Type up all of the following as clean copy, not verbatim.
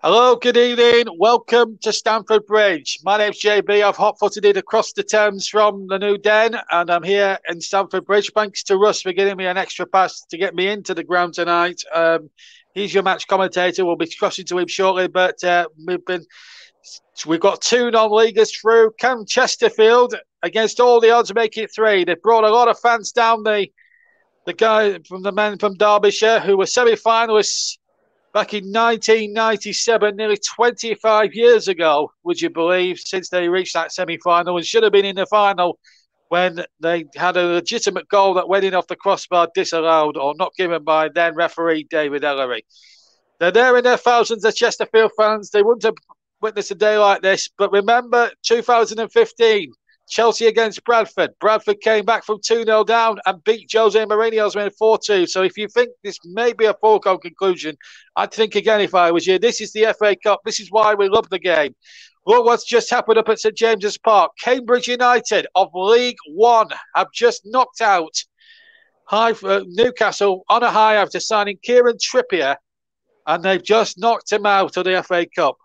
Hello, good evening. Welcome to Stamford Bridge. My name's JB. I've hot-footed it across the Thames from the new den, and I'm here in Stamford Bridge. Thanks to Russ for giving me an extra pass to get me into the ground tonight. He's your match commentator. We'll be crossing to him shortly, but we've got two non-leaguers through. Can Chesterfield, against all the odds, make it three? They've brought a lot of fans down. The guy from the men from Derbyshire who were semi-finalists back in 1997, nearly 25 years ago, would you believe, since they reached that semi-final and should have been in the final when they had a legitimate goal that went in off the crossbar disallowed or not given by then referee David Ellery. They're there in their thousands, the Chesterfield fans. They wouldn't have witnessed a day like this. But remember 2015, Chelsea against Bradford. Bradford came back from 2-0 down and beat Jose Mourinho's win 4-2. So if you think this may be a foregone conclusion, I'd think again if I was you. This is the FA Cup. This is why we love the game. Look what's just happened up at St James's Park. Cambridge United of League One have just knocked out Newcastle on a high after signing Kieran Trippier, and they've just knocked him out of the FA Cup.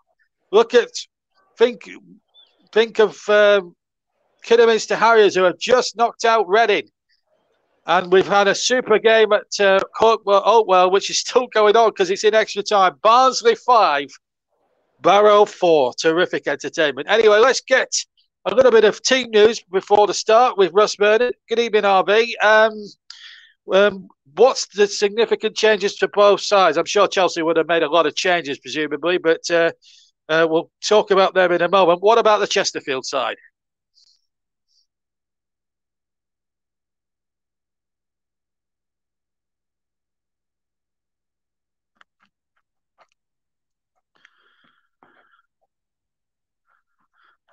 Think of Kidderminster Harriers, who have just knocked out Reading. And we've had a super game at Oakwell, which is still going on because it's in extra time. Barnsley 5, Barrow 4. Terrific entertainment. Anyway, let's get a little bit of team news before the start with Russ Burnett. Good evening, RB. What's the significant changes to both sides? I'm sure Chelsea would have made a lot of changes, presumably, but we'll talk about them in a moment. What about the Chesterfield side?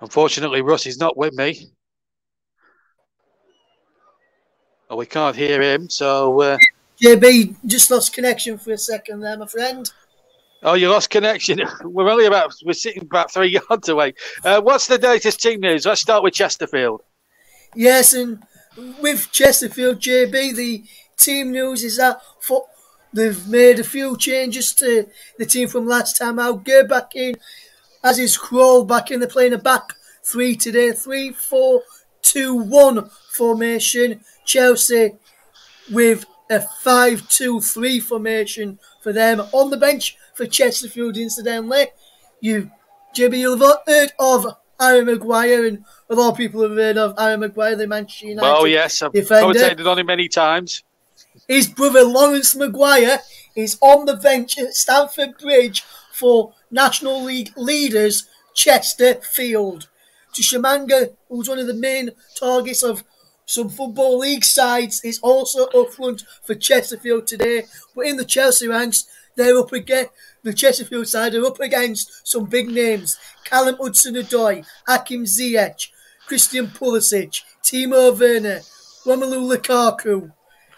Unfortunately, Russ is not with me. Oh, we can't hear him, so... JB, just lost connection for a second there, my friend. Oh, you lost connection. We're sitting about 3 yards away. What's the latest team news? Let's start with Chesterfield. Yes, and with Chesterfield, JB, the team news is that they've made a few changes to the team from last time out. Get back in as is Kroll back in. They're playing a back three today, 3-4-2-1 formation. Chelsea with a 5-2-3 formation for them. On the bench for Chesterfield, incidentally, JB, you'll have heard of Harry Maguire, and a lot of people have heard of Harry Maguire, the Manchester United defender. Oh, yes, I've commentated on him many times. His brother, Lawrence Maguire, is on the bench at Stamford Bridge for National League leaders Chesterfield. Tushamanga, who's one of the main targets of some Football League sides, is also up front for Chesterfield today. But in the Chelsea ranks, the Chesterfield side are up against some big names. Callum Hudson-Odoi, Hakim Ziyech, Christian Pulisic, Timo Werner, Romelu Lukaku,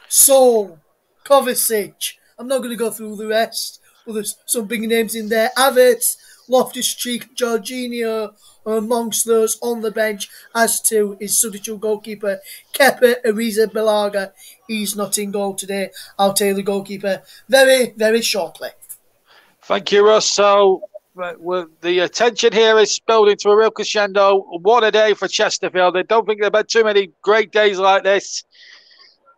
Saul, Kovacic. I'm not going to go through the rest, but there's some big names in there. Havertz, Loftus-Cheek, Jorginho are amongst those on the bench, as too is substitute goalkeeper Kepa Arrizabalaga. He's not in goal today. I'll tell you the goalkeeper very, very shortly. Thank you, Russ. So the attention here is building to a real crescendo. What a day for Chesterfield. I don't think they've had too many great days like this.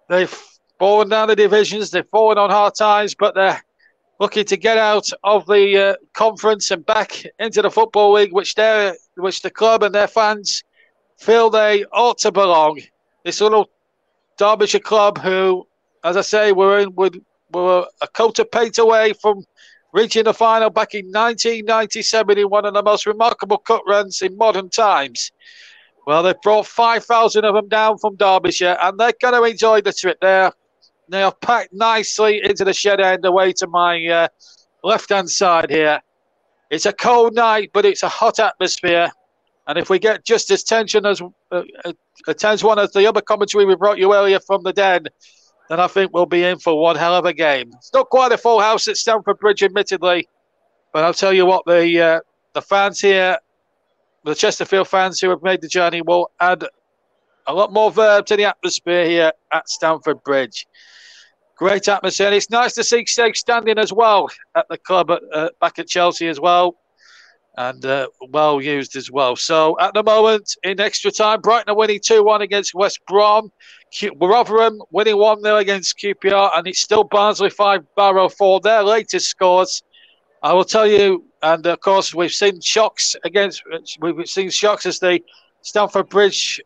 They've fallen down the divisions. They've fallen on hard times, but they're looking to get out of the conference and back into the Football League, which the club and their fans feel they ought to belong. This little Derbyshire club, who, as I say, were a coat of paint away from reaching the final back in 1997 in one of the most remarkable cut runs in modern times. Well, they've brought 5,000 of them down from Derbyshire, and they're going to enjoy the trip there. They are packed nicely into the shed end away to my left-hand side here. It's a cold night, but it's a hot atmosphere. And if we get just as tense one as the other commentary we brought you earlier from the den, then I think we'll be in for one hell of a game. It's not quite a full house at Stamford Bridge, admittedly, but I'll tell you what, the fans here, the Chesterfield fans who have made the journey, will add a lot more verve to the atmosphere here at Stamford Bridge. Great atmosphere. And it's nice to see Steg standing as well at the club back at Chelsea as well. And well used as well. So at the moment, in extra time, Brighton are winning 2-1 against West Brom. Rotherham winning 1-0 against QPR. And it's still Barnsley 5, Barrow 4. Their latest scores. I will tell you, and of course, we've seen shocks as the Stamford Bridge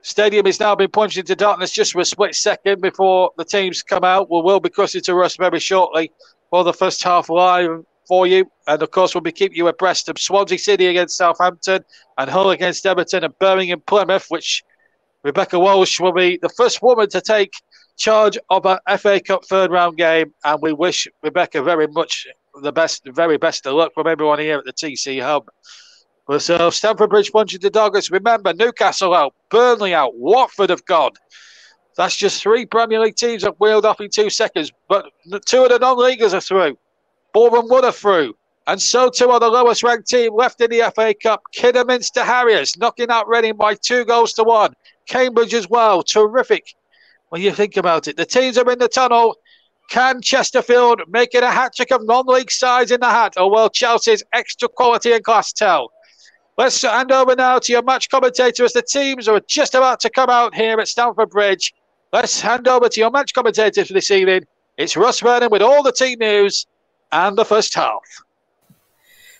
Stadium has now been plunged into darkness just for a split second before the teams come out. We'll be crossing to Russ very shortly for the first half live for you. And of course, we'll be keeping you abreast of Swansea City against Southampton and Hull against Everton and Birmingham Plymouth, which Rebecca Walsh will be the first woman to take charge of an FA Cup third round game. And we wish Rebecca very much the best, very best of luck from everyone here at the TC Hub. But so Stamford Bridge plunged into darkness. Remember, Newcastle out, Burnley out, Watford have gone. That's just 3 Premier League teams have wheeled off in 2 seconds. But 2 of the non-leaguers are through. Boreham Wood are through. And so too are the lowest ranked team left in the FA Cup. Kidderminster Harriers knocking out Reading by 2-1. Cambridge as well. Terrific when you think about it. The teams are in the tunnel. Can Chesterfield make it a hat-trick of non-league sides in the hat? Or will Chelsea's extra quality and class tell? Let's hand over now to your match commentator as the teams are just about to come out here at Stamford Bridge. Let's hand over to your match commentator for this evening. It's Russ Vernon with all the team news and the first half.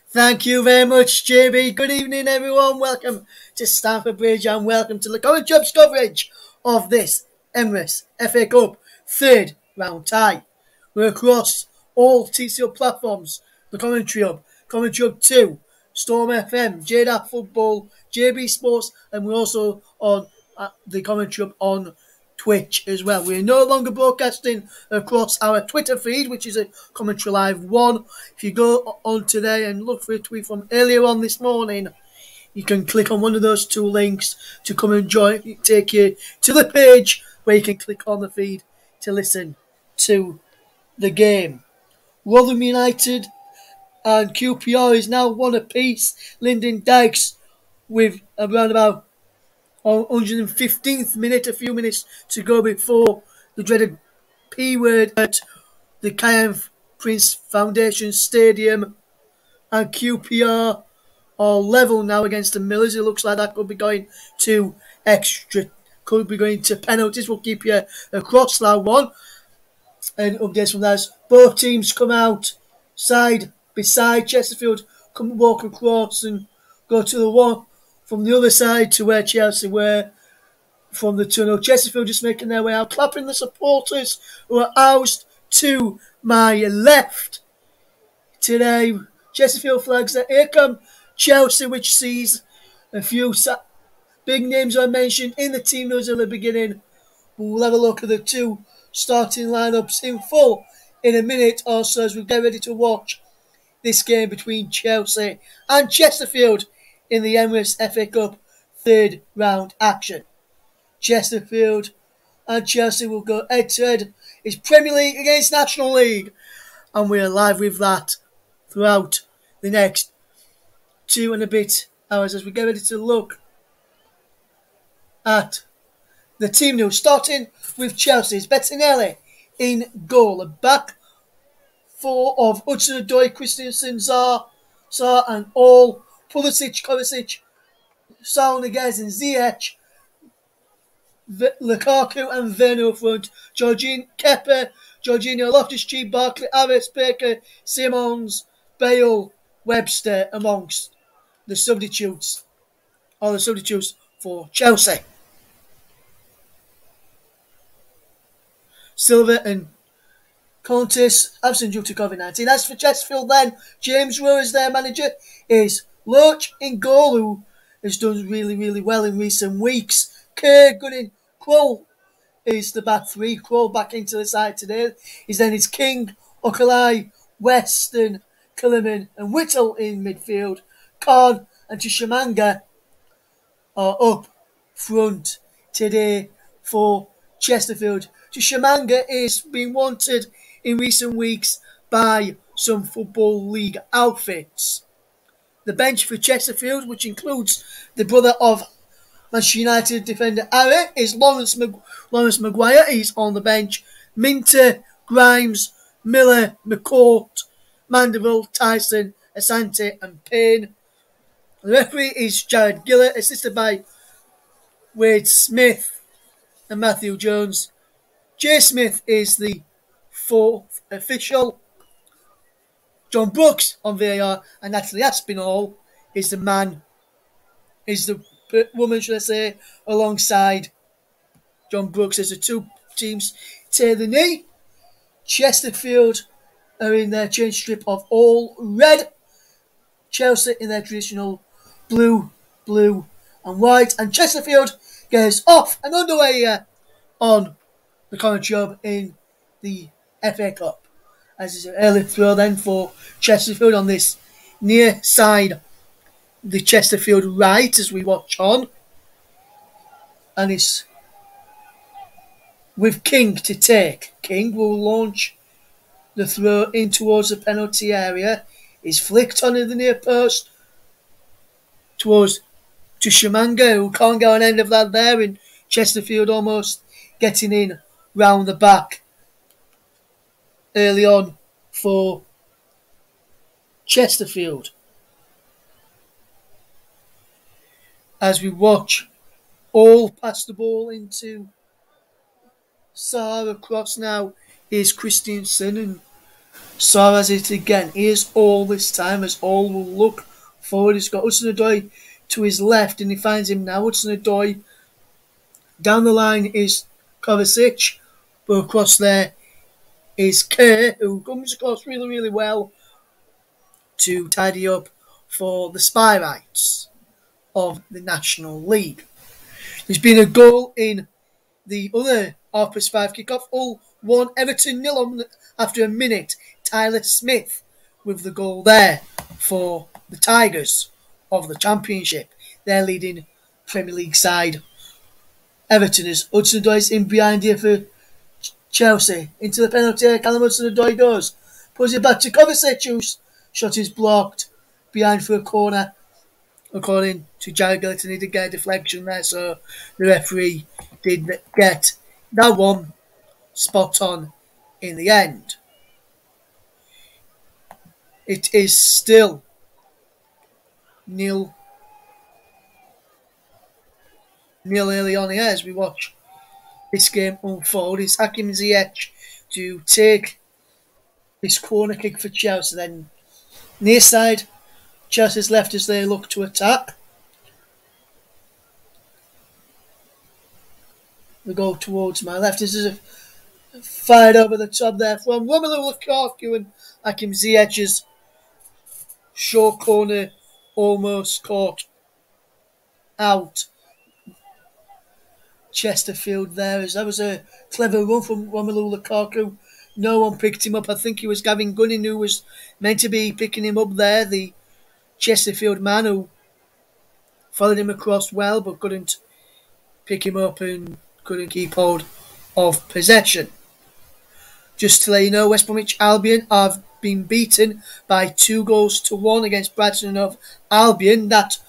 Thank you very much, JB. Good evening, everyone. Welcome to Stamford Bridge and welcome to the Comment Jobs coverage of this Emirates FA Cup third round tie. We're across all TCO platforms, the Commentary Hub, Commentary Hub 2, Storm FM, JDAF Football, JB Sports, and we're also on the Commentary Hub on Twitch as well. We're no longer broadcasting across our Twitter feed, which is a Commentary Live 1. If you go on today and look for a tweet from earlier on this morning, you can click on one of those 2 links to come and join, take you to the page where you can click on the feed to listen to the game. Rotherham United and QPR is now 1 apiece. Lyndon Dykes with around about 115th minute, a few minutes to go before the dreaded P word at the Kayhan Prince Foundation Stadium, and QPR are level now against the Millers. It looks like that could be going to penalties. We'll keep you across that one and updates from that. Both teams come out side beside Chesterfield, come walk across and go to the one from the other side to where Chelsea were from the tunnel. Chesterfield just making their way out, clapping the supporters who are housed to my left. Today, Chesterfield flags that here come Chelsea, which sees a few big names I mentioned in the team news at the beginning. We'll have a look at the 2 starting lineups in full in a minute or so as we get ready to watch this game between Chelsea and Chesterfield in the Emirates FA Cup third round action. Chesterfield and Chelsea will go head to head. It's Premier League against National League, and we're live with that throughout the next 2 and a bit hours as we get ready to look at the team news, starting with Chelsea's Bettinelli in goal. A back 4 of Hudson-Odoi, Christensen, Zaha, and all. Pulisic, Kovacic, Saul Niguez and Ziyech. Lukaku and Werner up front. Jorginho, Kepa, Jorginho, Loftus-Cheek, Barkley, Aves, Baker, Simons, Bale, Webster amongst the substitutes. All the substitutes for Chelsea. Silva and Contis absent due to COVID-19. As for Chesterfield then, James Rowe as their manager, is Loach in goal, who has done really, really well in recent weeks. Kerr, Gunning, Kroll is the back 3. Kroll back into the side today. Then it's King, Okalai, Weston, Killerman and Whittle in midfield. Khan and Tishamanga are up front today for Chesterfield. Tishamanga is being wanted in recent weeks by some Football League outfits. The bench for Chesterfield, which includes the brother of Manchester United defender Harry, is Lawrence Maguire. He's on the bench. Minter, Grimes, Miller, McCourt, Mandeville, Tyson, Asante and Payne. The referee is Jared Gillett, assisted by Wade Smith and Matthew Jones. Jay Smith is the fourth official. John Brooks on VAR, and Natalie Aspinall is the woman, should I say, alongside John Brooks as the two teams tear the knee. Chesterfield are in their change strip of all red. Chelsea in their traditional blue, and white. And Chesterfield goes off and underway on the corner job in the FA Cup. As is an early throw then for Chesterfield on this near side, the Chesterfield right as we watch on. And it's with King to take. King will launch the throw in towards the penalty area. Is flicked onto the near post towards to Shamanga, who can't get an end of that there, and Chesterfield almost getting in round the back early on for Chesterfield. As we watch, all pass the ball into Sarr. Across now is Christiansen, and Sarr has it again. Here's All this time, as All will look forward. He's got Hudson-Odoi to his left, and he finds him now. Hudson-Odoi. Down the line is Kovacic, but across there is Kerr, who comes across really, really well to tidy up for the spy rights of the National League. There's been a goal in the other half-past-5 kickoff. Hull 1, Everton 0 after a minute. Tyler Smith with the goal there for the Tigers of the Championship. Their leading Premier League side. Everton is Hudson-Odoi in behind here for Chelsea. Into the penalty area, Callum Hudson-Odoi goes. Puts it back to Kovacic, whose shot is blocked behind for a corner. According to Jared Gillett, he did get a deflection there, so the referee did get that one spot on in the end. It is still nil early on here as we watch this game unfold. It's Hakim Ziyech to take this corner kick for Chelsea. Then near side, Chelsea's left as they look to attack. We go towards my left. This is a fired over the top there from Romelu Lukaku, and Hakim Ziyech's short corner almost caught out Chesterfield there, as that was a clever run from Romelu Lukaku. No one picked him up. I think it was Gavin Gunning who was meant to be picking him up there, the Chesterfield man, who followed him across well but couldn't pick him up and couldn't keep hold of possession. Just to let you know, West Bromwich Albion have been beaten by 2-1 against Brighton of Albion. That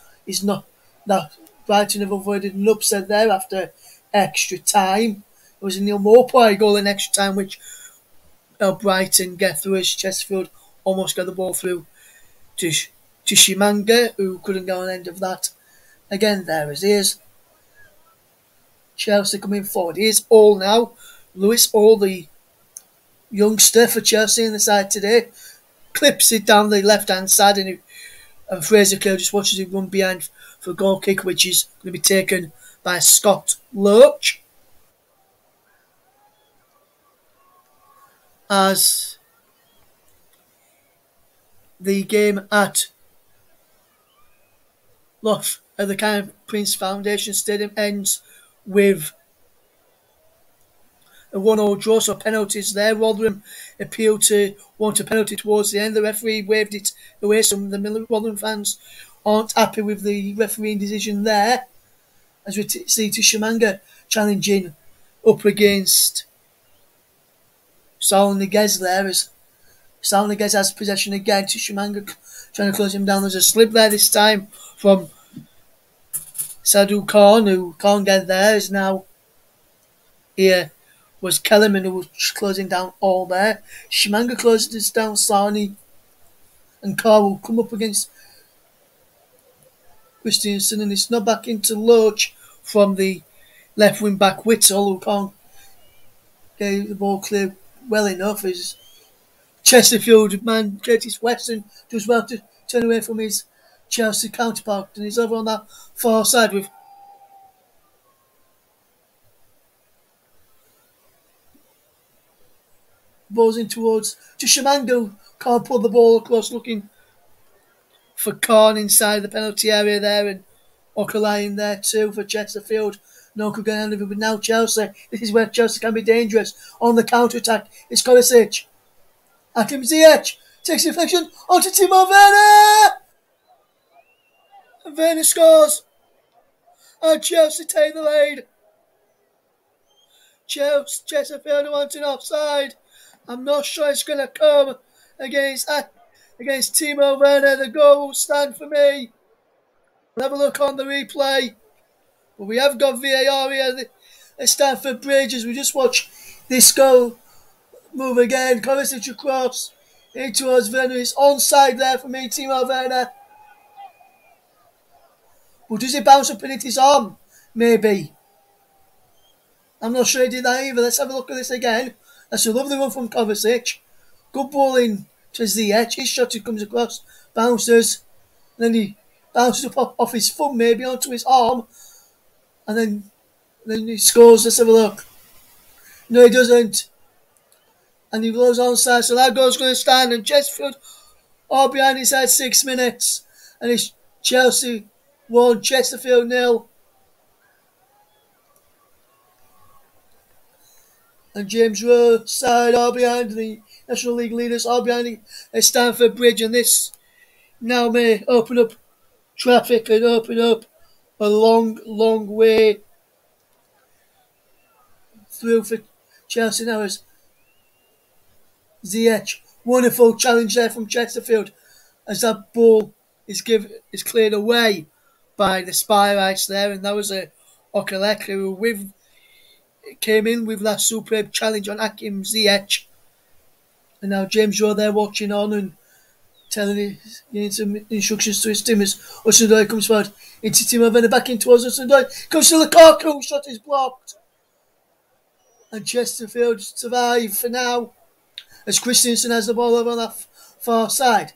Brighton have avoided an upset there after extra time. It was a Neil Maupay goal in extra time, which Brighton get through as Chesterfield almost got the ball through to Shimanga, who couldn't go on the end of that. Again, there as is. Chelsea coming forward. Here's All now. Lewis All, the youngster for Chelsea in the side today, clips it down the left-hand side, and Fraser Kerr just watches it run behind for a goal kick, which is going to be taken by Scott Loach. As the game at the Kind Prince Foundation Stadium ends with a 1-1 draw, so penalties there. Rotherham appealed to want a penalty towards the end. The referee waved it away. Some of the Rotherham fans aren't happy with the refereeing decision there. As we see Shamanga challenging up against Saul Niguez there, as Saul Niguez has possession again. Shamanga trying to close him down. There's a slip there this time from Sadhu Khan, who can't get there, is now here was Kellerman, who was closing down all there. Shimanga closes down Sarni, and Carr will come up against Christensen, and it's not back into Loach from the left wing back. Whittle, who can't get the ball clear well enough. His Chesterfield man, Curtis Weston, does well to turn away from his Chelsea counterpart, and he's over on that far side with balls in towards to Shimanga. Can't pull the ball across, looking for Khan inside the penalty area there, and Okalai in there too for Chesterfield. No could get out of it, but now Chelsea. This is where Chelsea can be dangerous on the counter attack. It's Kolisic. Hakim Ziyech takes deflection onto Timo Werner, and Werner scores, and Chelsea take the lead. Chesterfield wants an offside. I'm not sure it's going to come against Timo Werner. The goal will stand for me. We'll have a look on the replay. But we have got VAR here at Stamford Bridge as we just watch this goal move again. Kolisic across in towards Werner. It's onside there for me, Timo Werner. But does it bounce up in his arm? Maybe. I'm not sure he did that either. Let's have a look at this again. That's a lovely one from Kovacic. Good ball in to Ziyech. His shot comes across, bounces, and then he bounces up off his foot maybe onto his arm, and then he scores. Let's have a look. No, he doesn't. And he blows onside, so that goal's going to stand. And Chesterfield all behind inside 6 minutes. And it's Chelsea 1, Chesterfield 0. And James Rowe side all behind the National League leaders, all behind the Stamford Bridge. And this now may open up traffic and open up a long, long way through for Chelsea now as Ziyech. Wonderful challenge there from Chesterfield as that ball is cleared away by the Spyrites there, and that was a Okaleka who came in with that superb challenge on Hakim Ziyech. And now James Rowe there watching on and giving some instructions to his team as Hudson-Odoi comes forward into Timo Werner, back in towards Hudson-Odoi. Comes to Lukaku, shot is blocked. And Chesterfield survive for now as Christensen has the ball over on that far side.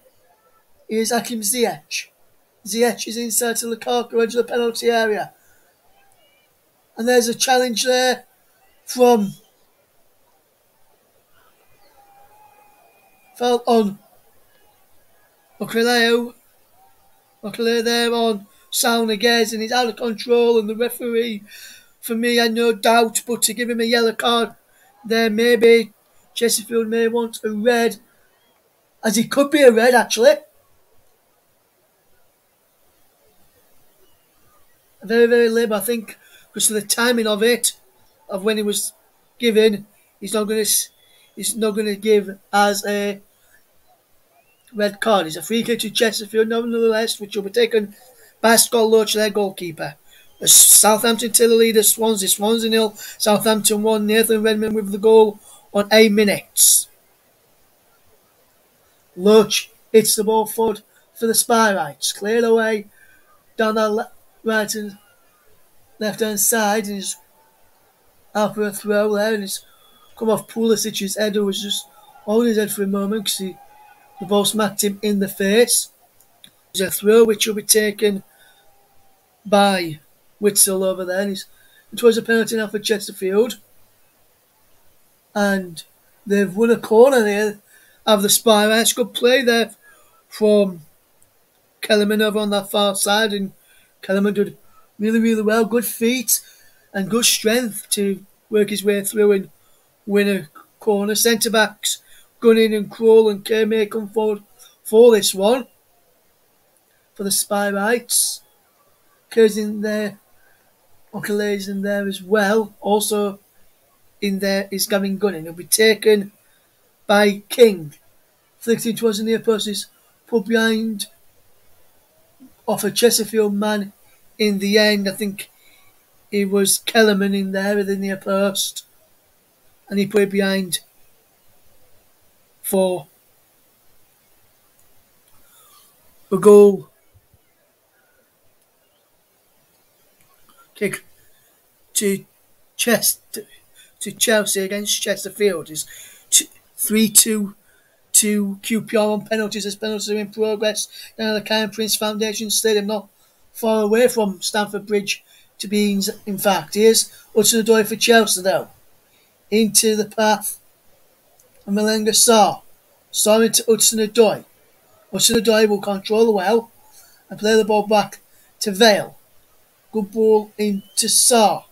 Here's Hakim Ziyech. Ziyech is inside to Lukaku, edge of the penalty area. And there's a challenge there from felt on Okaleo there on Sound again, and he's out of control, and the referee, for me, had no doubt but to give him a yellow card there. Maybe Chesterfield may want a red, as it could be a red actually. Very, very late, I think, because of the timing of it, of when it was given, he's not going to give as a red card. It's a free kick to Chesterfield, nonetheless, which will be taken by Scott Loach, their goalkeeper. As Southampton take the lead as Swansea. Swansea 0, Southampton 1. Nathan Redmond with the goal on 8 minutes. Loach hits the ball forward for the Spyrites. Cleared away down that right and left hand side, and he's out for a throw there, and it's come off Pulisic's head, who was just holding his head for a moment because the ball smacked him in the face. There's a throw which will be taken by Witzel over there, and it was a penalty now for Chesterfield. And they've won a corner there of the Spyrites. Good play there from Kellerman over on that far side, and Kellerman did really, really well. Good feet and good strength to work his way through and win a corner. Centre backs Gunning and Kroll and Kay may come forward for this one for the Spyrites. Kerr's in there, Okaley's in there as well. Also in there is Gavin Gunning. He'll be taken by King. Flicked it towards the near post, is put behind off a Chesterfield man in the end. I think it was Kellerman in there at the near post. and he put it behind for a goal kick to to Chelsea against Chesterfield. Is 3-2 to QPR on penalties as penalties are in progress down at the Kyle Prince Foundation Stadium, not far away from Stamford Bridge to be in fact. Here's Hudson-Odoi for Chelsea though. Into the path of Malenga Sarr. Sarr into Hudson-Odoi. Hudson-Odoi will control the well and play the ball back to Vale. Good ball into Sarr.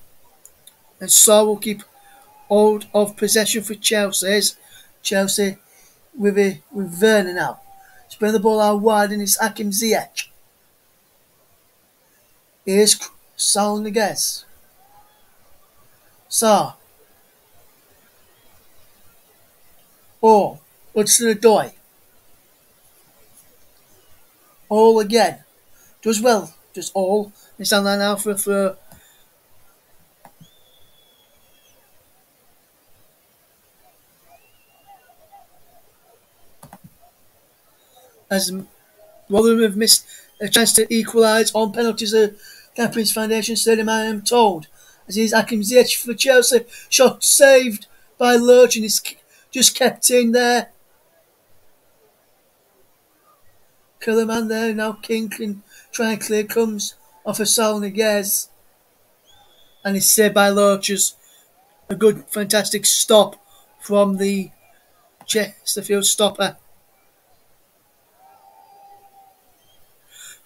And Sarr will keep hold of possession for Chelsea. Chelsea with Werner now. Spin the ball out wide and it's Hakim Ziyech. Here's Saul Niguez. Sarr. All. Hudson-Odoi. All again. Does well. Just all. It's on there now for a throw. As Rotherham have missed a chance to equalise on penalties at Campins Foundation Stadium, I am told. As he's Hakim Ziyech for Chelsea. Shot saved by Lurch and he's just kept in there. Killer man there. Now King can try and clear. Comes off of Saul Niguez. And it's saved by Lurch's. A good, fantastic stop from the Chesterfield stopper.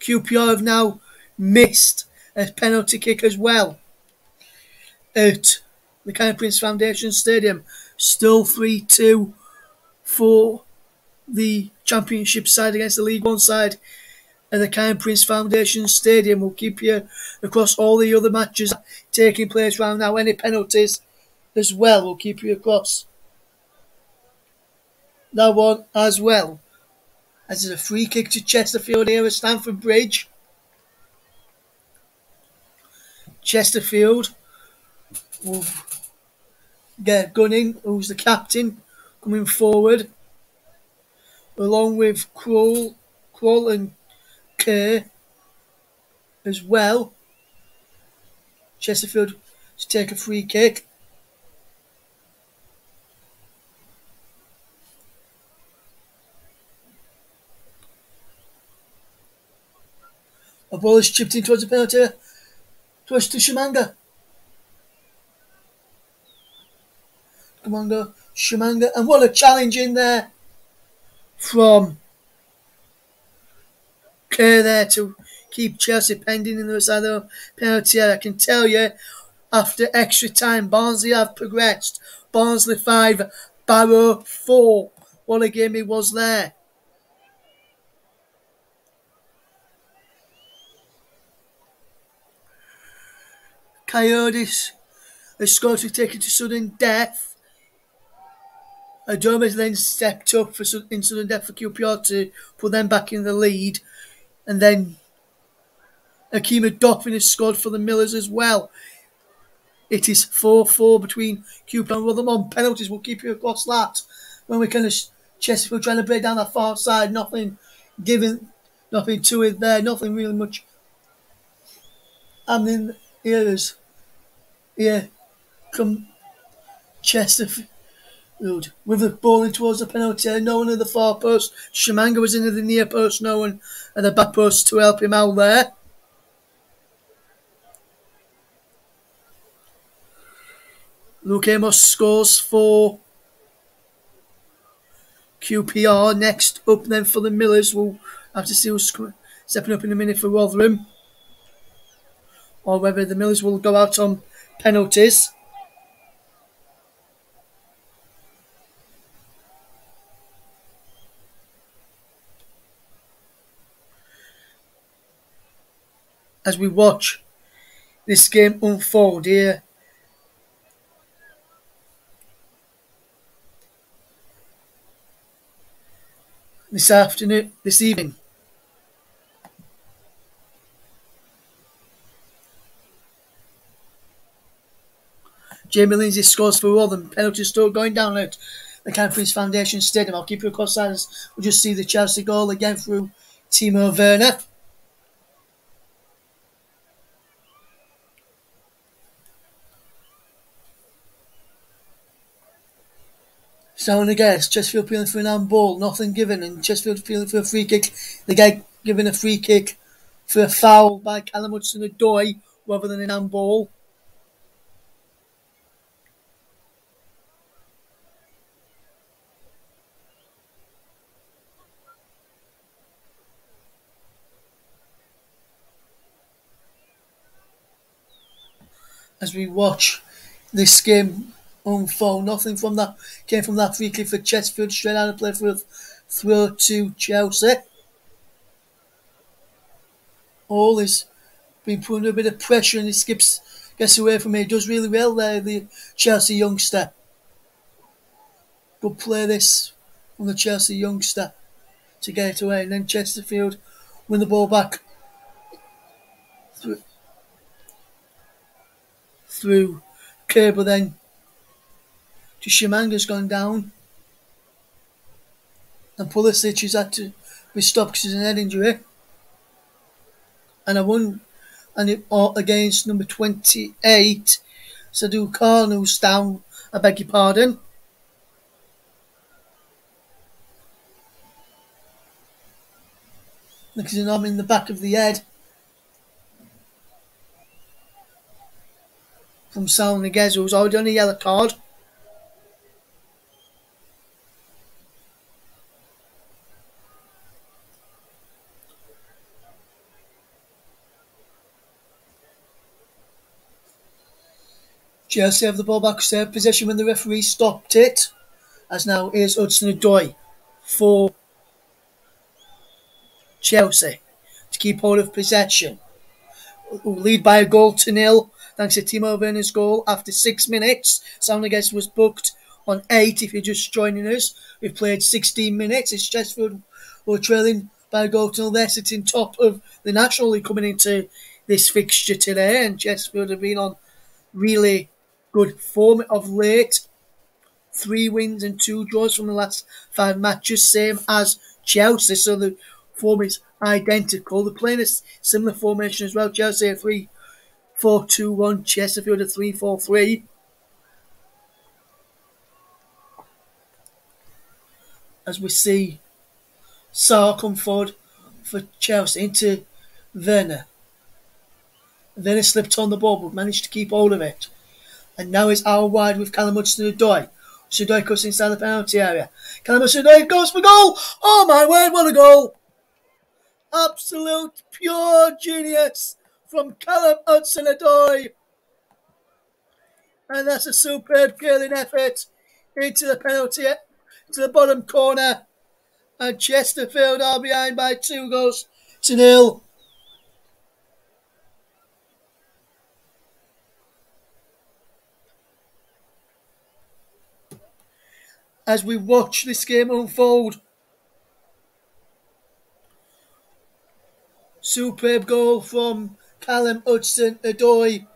QPR have now missed a penalty kick as well at the Kyle Prince Foundation Stadium. Still 3-2 for the Championship side against the League One side at the Kyle Prince Foundation Stadium. We'll keep you across all the other matches taking place right now. Any penalties as well, we'll keep you across that one as well. As there's a free kick to Chesterfield here at Stamford Bridge. Chesterfield will get Gunning, who's the captain, coming forward, along with Kroll and Kerr as well. Chesterfield to take a free kick. A ball is chipped in towards the penalty. Towards to Shimanga. Shimanga. And what a challenge in there from Kerr there to keep Chelsea pending in the side of the penalty. I can tell you, after extra time, Barnsley have progressed. Barnsley 5, Barrow 4. What a game it was there. Coyotes has scored to take it to sudden death. Adoma then stepped up in sudden death for QPR to put them back in the lead. And then Akima Doffin has scored for the Millers as well. It is 4-4 between QPR and Rotherham on penalties. We'll keep you across that. When we kind of Chesterfield trying to break down that far side, nothing given, nothing to it there, nothing really much happening here. Here come Chesterfield with the ball in towards the penalty. No one at the far post. Shimanga was in the near post. No one at the back post to help him out there. Luke Amos scores for QPR. Next up then for the Millers. We'll have to see who's stepping up in a minute for Rotherham. Or whether the Millers will go out on penalties. As we watch this game unfold here this evening. Jamie Lindsay scores for Rotherham. Penalty still going down at the Canfield Foundation Stadium. I'll keep you across that as we'll just see the Chelsea goal again through Timo Werner. So again, Chesterfield appealing for an handball, nothing given, and Chesterfield appealing for a free kick. The guy given a free kick for a foul by Callum Hudson-Odoi rather than an handball. As we watch this game unfold, nothing from that came from that free kick for Chesterfield. Straight out of play for a throw to Chelsea. All is being put under a bit of pressure, and he gets away from it. He does really well there, the Chelsea youngster. Good play this from the Chelsea youngster to get it away, and then Chesterfield win the ball back through Cable, then to Shimanga's gone down, and Pulisic has had to be stopped because of an head injury. And I won, and it against number 28, Sadu Khan, who's down. I beg your pardon. Because an arm in the back of the head from Sal Niguez, who's already on a yellow card. Chelsea have the ball back, possession when the referee stopped it. As now is Hudson-Odoi for Chelsea to keep hold of possession. Who lead by a goal to 0 thanks to Timo Werner's goal after 6 minutes. Soundagaze was booked on 8 if you're just joining us. We've played 16 minutes. It's Chesterfield who are trailing by a goal to 0. They're sitting top of the National League coming into this fixture today, and Chesterfield have been on really good form of late. 3 wins and 2 draws from the last 5 matches, same as Chelsea, so the form is identical. They're playing a similar formation as well. Chelsea a 3-4-2-1, Chesterfield a 3-4-3. As we see Sarr come forward for Chelsea into Werner. Werner slipped on the ball but managed to keep hold of it. And now it's out wide with Callum Hudson-Odoi. Hudson-Odoi cuts inside the penalty area. Callum Hudson-Odoi goes for goal! Oh my word, what a goal! Absolute pure genius from Callum Hudson-Odoi. And that's a superb curling effort into the penalty, to the bottom corner. And Chesterfield are behind by 2-0. As we watch this game unfold, superb goal from Callum Hudson-Odoi.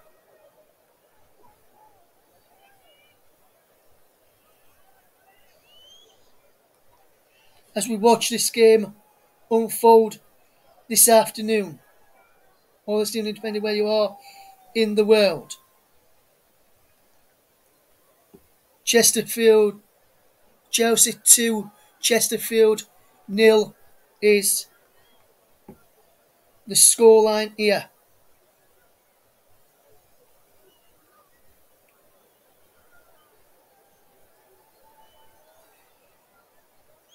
As we watch this game unfold this afternoon, or this evening, depending where you are in the world. Chesterfield, Chelsea 2, Chesterfield 0 is the scoreline here.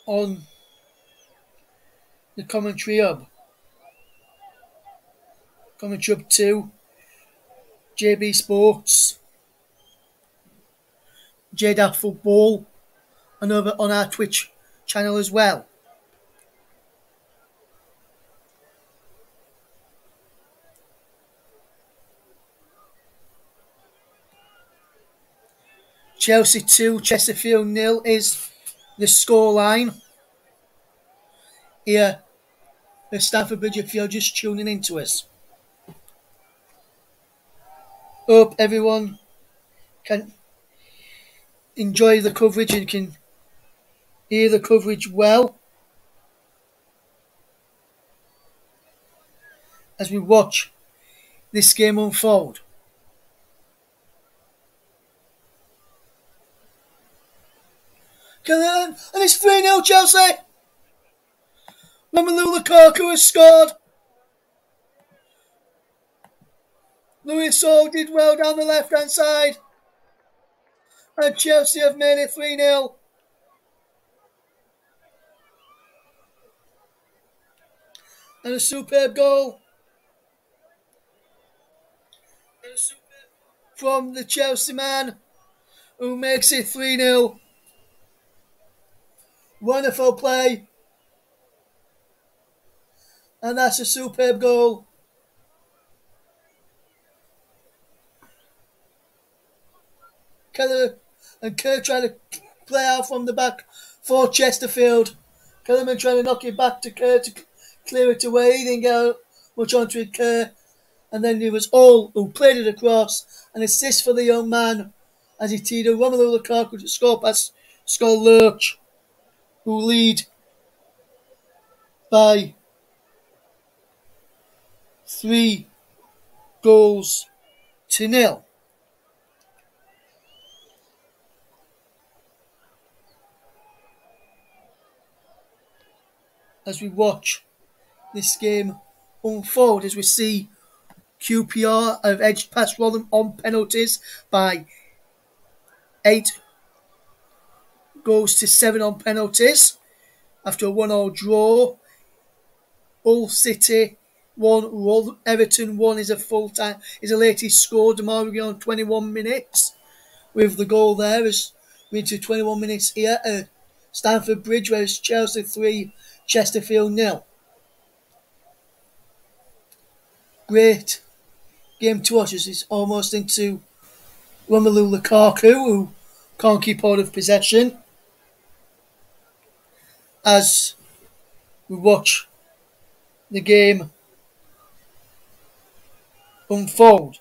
On the commentary hub. Commentary hub 2, JB Sports, JDAF Football, and over on our Twitch channel as well. Chelsea 2, Chesterfield 0 is the scoreline here at Stamford Bridge if you're just tuning into us. Hope everyone can enjoy the coverage and can hear the coverage well as we watch this game unfold. And it's 3-0 Chelsea. Romelu Lukaku has scored. Luis Saul did well down the left-hand side. And Chelsea have made it 3-0. And a superb goal from the Chelsea man who makes it 3-0. Wonderful play. And that's a superb goal. Keller and Kerr trying to play out from the back for Chesterfield. Kellerman trying to knock it back to Kerr to clear it away. He didn't get much onto it, Kerr. And then it was All who played it across. An assist for the young man as he teed a Romelu Lukaku to score past Skull Lurch, who lead by 3 goals to 0. As we watch this game unfold, as we see QPR have edged past Rotherham on penalties by 8 goals to 7 on penalties after a 1-1 draw. Hull City 1, Everton 1 is a full time. Is a latest score. Demarai on 21 minutes with the goal there. As we're into 21 minutes here at Stamford Bridge, where it's Chelsea 3, Chesterfield 0. Great game to watch as it's almost into Romelu Lukaku, who can't keep hold of possession. As we watch the game unfold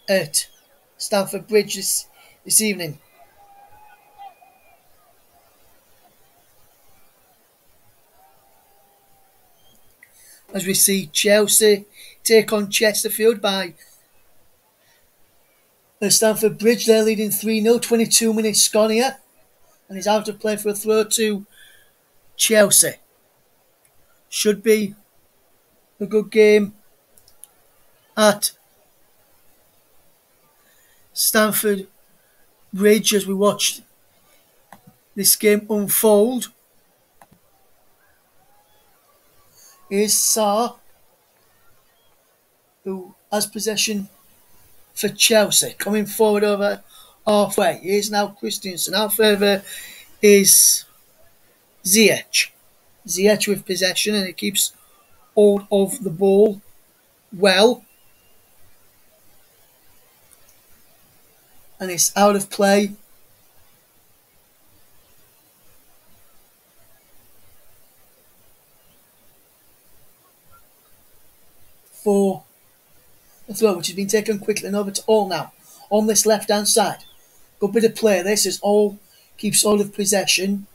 at Stamford Bridge this evening. As we see Chelsea take on Chesterfield by Stamford Bridge. They're leading 3-0, 22 minutes gone here. And he's out of play for a throw to Chelsea. Should be a good game at Stamford Bridge as we watch this game unfold. Here's Sarr, who has possession for Chelsea, coming forward over halfway. Here's now Christensen. Out further is Ziyech. Ziyech with possession, and he keeps hold of the ball well. And it's out of play for the throw, which has been taken quickly and over to All now on this left hand side. Good bit of play. This is All keeps hold of possession.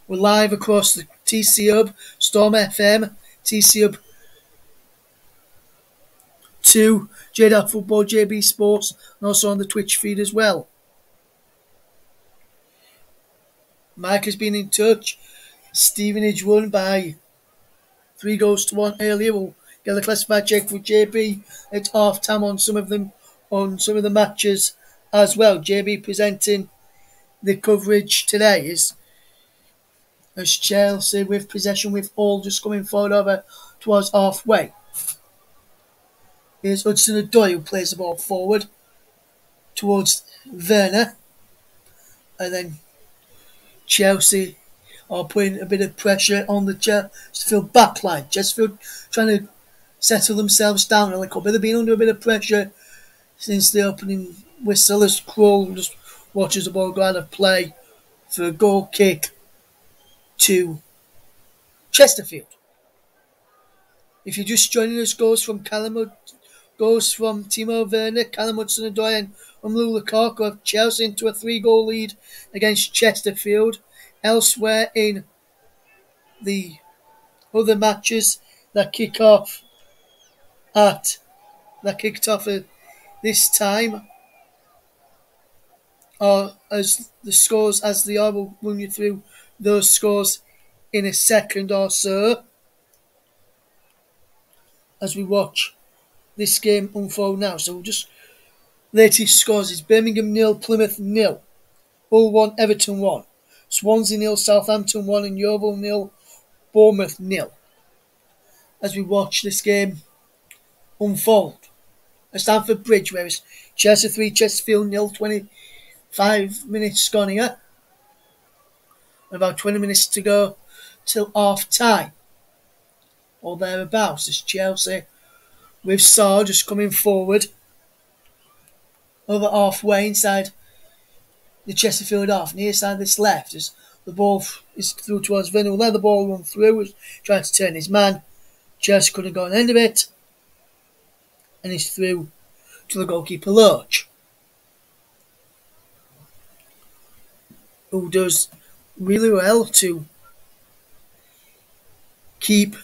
We're live across the TC Hub, Storm FM, TC Hub 2, JDAC Football, JB Sports, and also on the Twitch feed as well. Mike has been in touch. Stevenage won by 3 goals to 1 earlier. We'll get the classified check for JB at half time on some of them, on some of the matches as well. JB presenting the coverage today as Chelsea with possession, with All just coming forward over towards halfway. Here's Hudson-Odoi who plays the ball forward towards Werner, and then Chelsea are putting a bit of pressure on the Chesterfield backline. Chesterfield trying to settle themselves down a little bit. They've been under a bit of pressure since the opening whistle as Kroll just watches the ball go out of play for a goal kick to Chesterfield. If you're just joining us, goals from Callum Goals from Timo Werner, Callum Hudson-Odoi and Romelu Lukaku have Chelsea into a 3-goal lead against Chesterfield. Elsewhere in the other matches that kicked off at this time, or as the scores as they are, we'll run you through those scores in a second or so as we watch this game unfold now. So just latest scores is Birmingham 0, Plymouth 0, Hull 1, Everton 1, Swansea 0, Southampton 1 and Yeovil 0, Bournemouth 0. As we watch this game unfold at Stamford Bridge, where it's Chelsea 3, Chesterfield 0, 25 minutes gone here. About 20 minutes to go till half time or thereabouts. It's Chelsea with Saar just coming forward over halfway inside the Chesterfield half, near side this left, as the ball is through towards Vinny. Let the ball run through, was trying to turn his man. Chelsea couldn't go on the end of it, and he's through to the goalkeeper Loach, who does really well to keep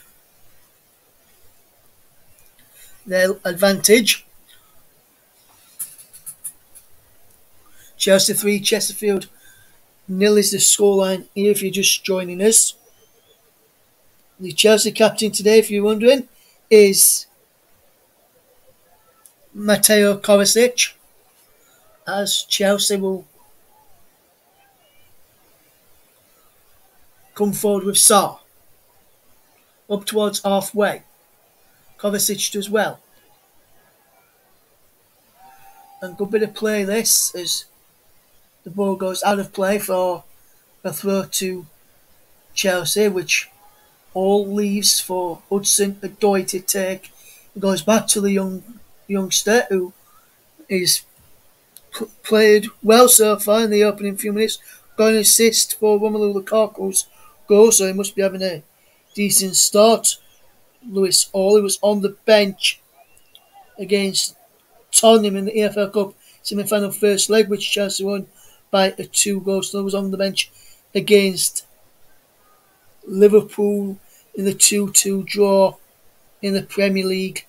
their advantage. Chelsea 3, Chesterfield 0 is the scoreline here if you're just joining us. The Chelsea captain today, if you're wondering, is Mateo Kovacic, as Chelsea will come forward with Saar up towards halfway. Kovacic does well. And good bit of play this as the ball goes out of play for a throw to Chelsea, which all leaves for Hudson-Odoi to take. It goes back to the youngster who is played well so far in the opening few minutes. Got an assist for Romelu Lukaku's goal, so he must be having a decent start. Lewis Hall was on the bench against Tottenham in the EFL Cup semi-final first leg, which Chelsea won by a 2-goal. So he was on the bench against Liverpool in the 2-2 draw in the Premier League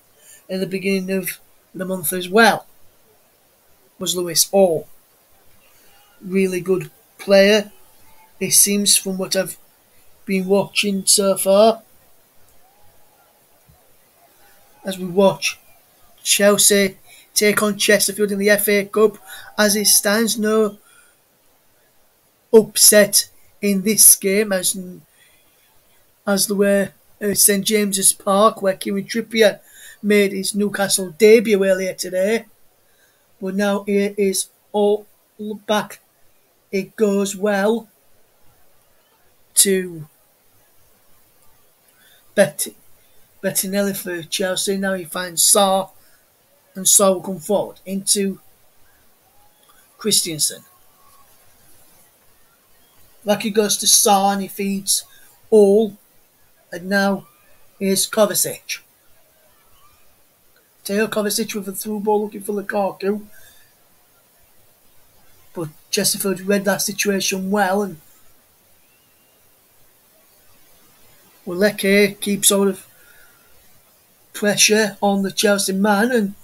in the beginning of the month as well. Was Lewis Hall. Really good player, it seems, from what I've been watching so far. As we watch Chelsea take on Chesterfield in the FA Cup, as it stands, no upset in this game, as there were at St James's Park, where Kieran Trippier made his Newcastle debut earlier today. But now it is all back. It goes well to Bettinelli for Chelsea. Now he finds Saar, and Saar will come forward into Christensen. Back he goes to Saar and he feeds All, and now here's Kovacic. Teo Kovacic with a through ball looking for Lukaku, but Chesterfield read that situation well, and Leke keeps sort of pressure on the Chelsea man and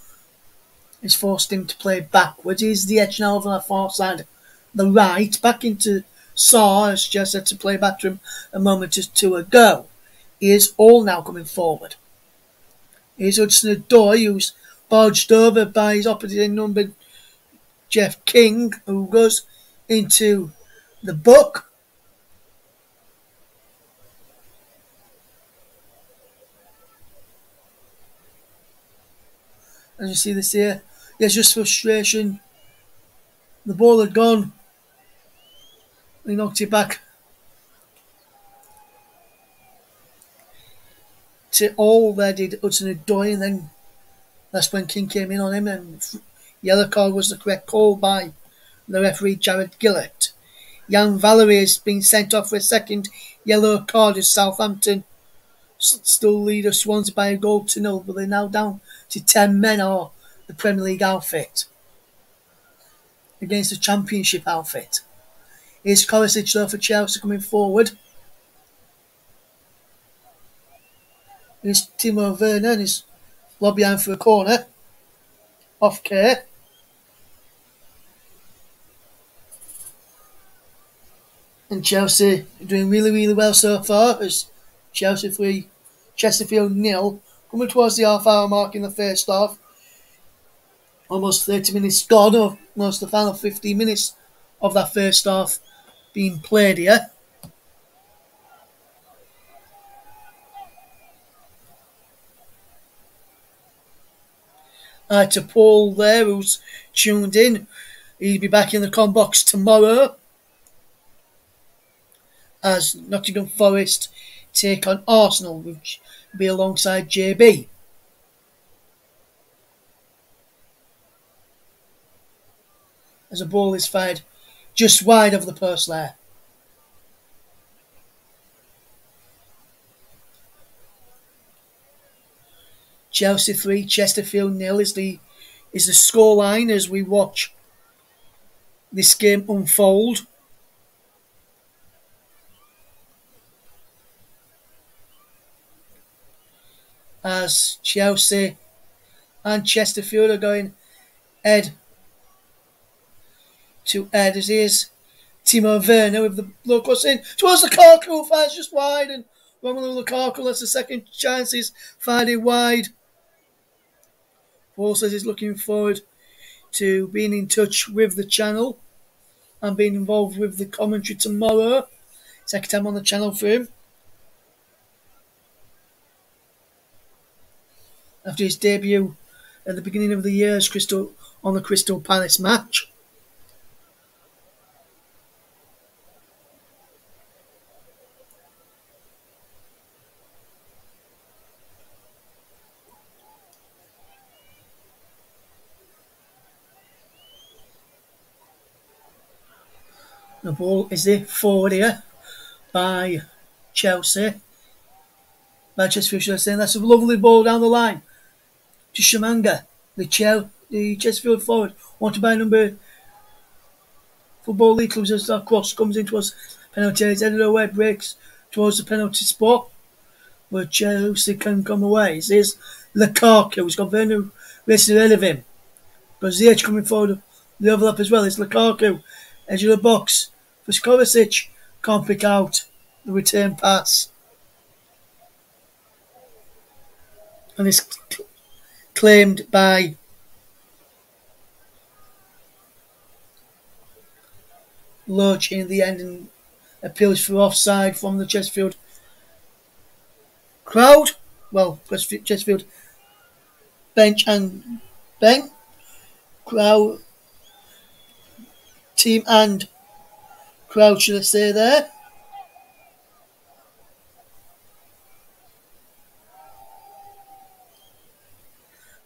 is forced him to play backwards. He's the edge now over the far side, the right, back into Saar, as Chelsea had to play back to him a moment or two ago. Here's All now coming forward. Here's Hudson-Odoi, who's barged over by his opposite number, Jeff King, who goes into the book. As you see this here, there's just frustration. The ball had gone. He knocked it back to All there, did Hudson-Odoi, and then that's when King came in on him, and yellow card was the correct call by the referee, Jared Gillett. Jan Valery has been sent off for a second yellow card as Southampton still lead us Swansea by a goal to nil, but they're now down to 10 men, or the Premier League outfit, against the Championship outfit. Here's Kovacic though for Chelsea coming forward. Here's Timo Werner and he's lobbed behind for a corner. Off Kerr. And Chelsea doing really, really well so far, as Chelsea 3, Chesterfield 0. Coming towards the half-hour mark in the first half. Almost 30 minutes gone, or almost the final 15 minutes of that first half being played here. To Paul there, who's tuned in. He'll be back in the com box tomorrow as Nottingham Forest take on Arsenal, which will be alongside JB. As a ball is fired just wide of the post there. Chelsea 3, Chesterfield 0 is the scoreline as we watch this game unfold. As Chelsea and Chesterfield are going head to head, as here's Timo Werner with the low cross in towards Lukaku, fires just wide, and Romelu Lukaku, that's the second chance, he's fired it wide. Paul says he's looking forward to being in touch with the channel and being involved with the commentary tomorrow. Second time on the channel for him. After his debut at the beginning of the year as on the Crystal Palace match. The ball is there forward here by Chelsea. Manchester should have said that's a lovely ball down the line to Shamanga, the Chesterfield forward, wanted by number Football League clubs, as that cross comes into us. Penalty is headed away, breaks towards the penalty spot, where Chelsea can come away. Here's Lukaku, who's got Werner racing ahead of him. But Ziyech coming forward, the overlap as well. It's Lukaku, edge of the box for Kovacic, can't pick out the return pass. And it's claimed by Lodge in the end, and appeals for offside from the Chesterfield crowd. Well, Chesterfield bench and crowd team and crowd, should I say there.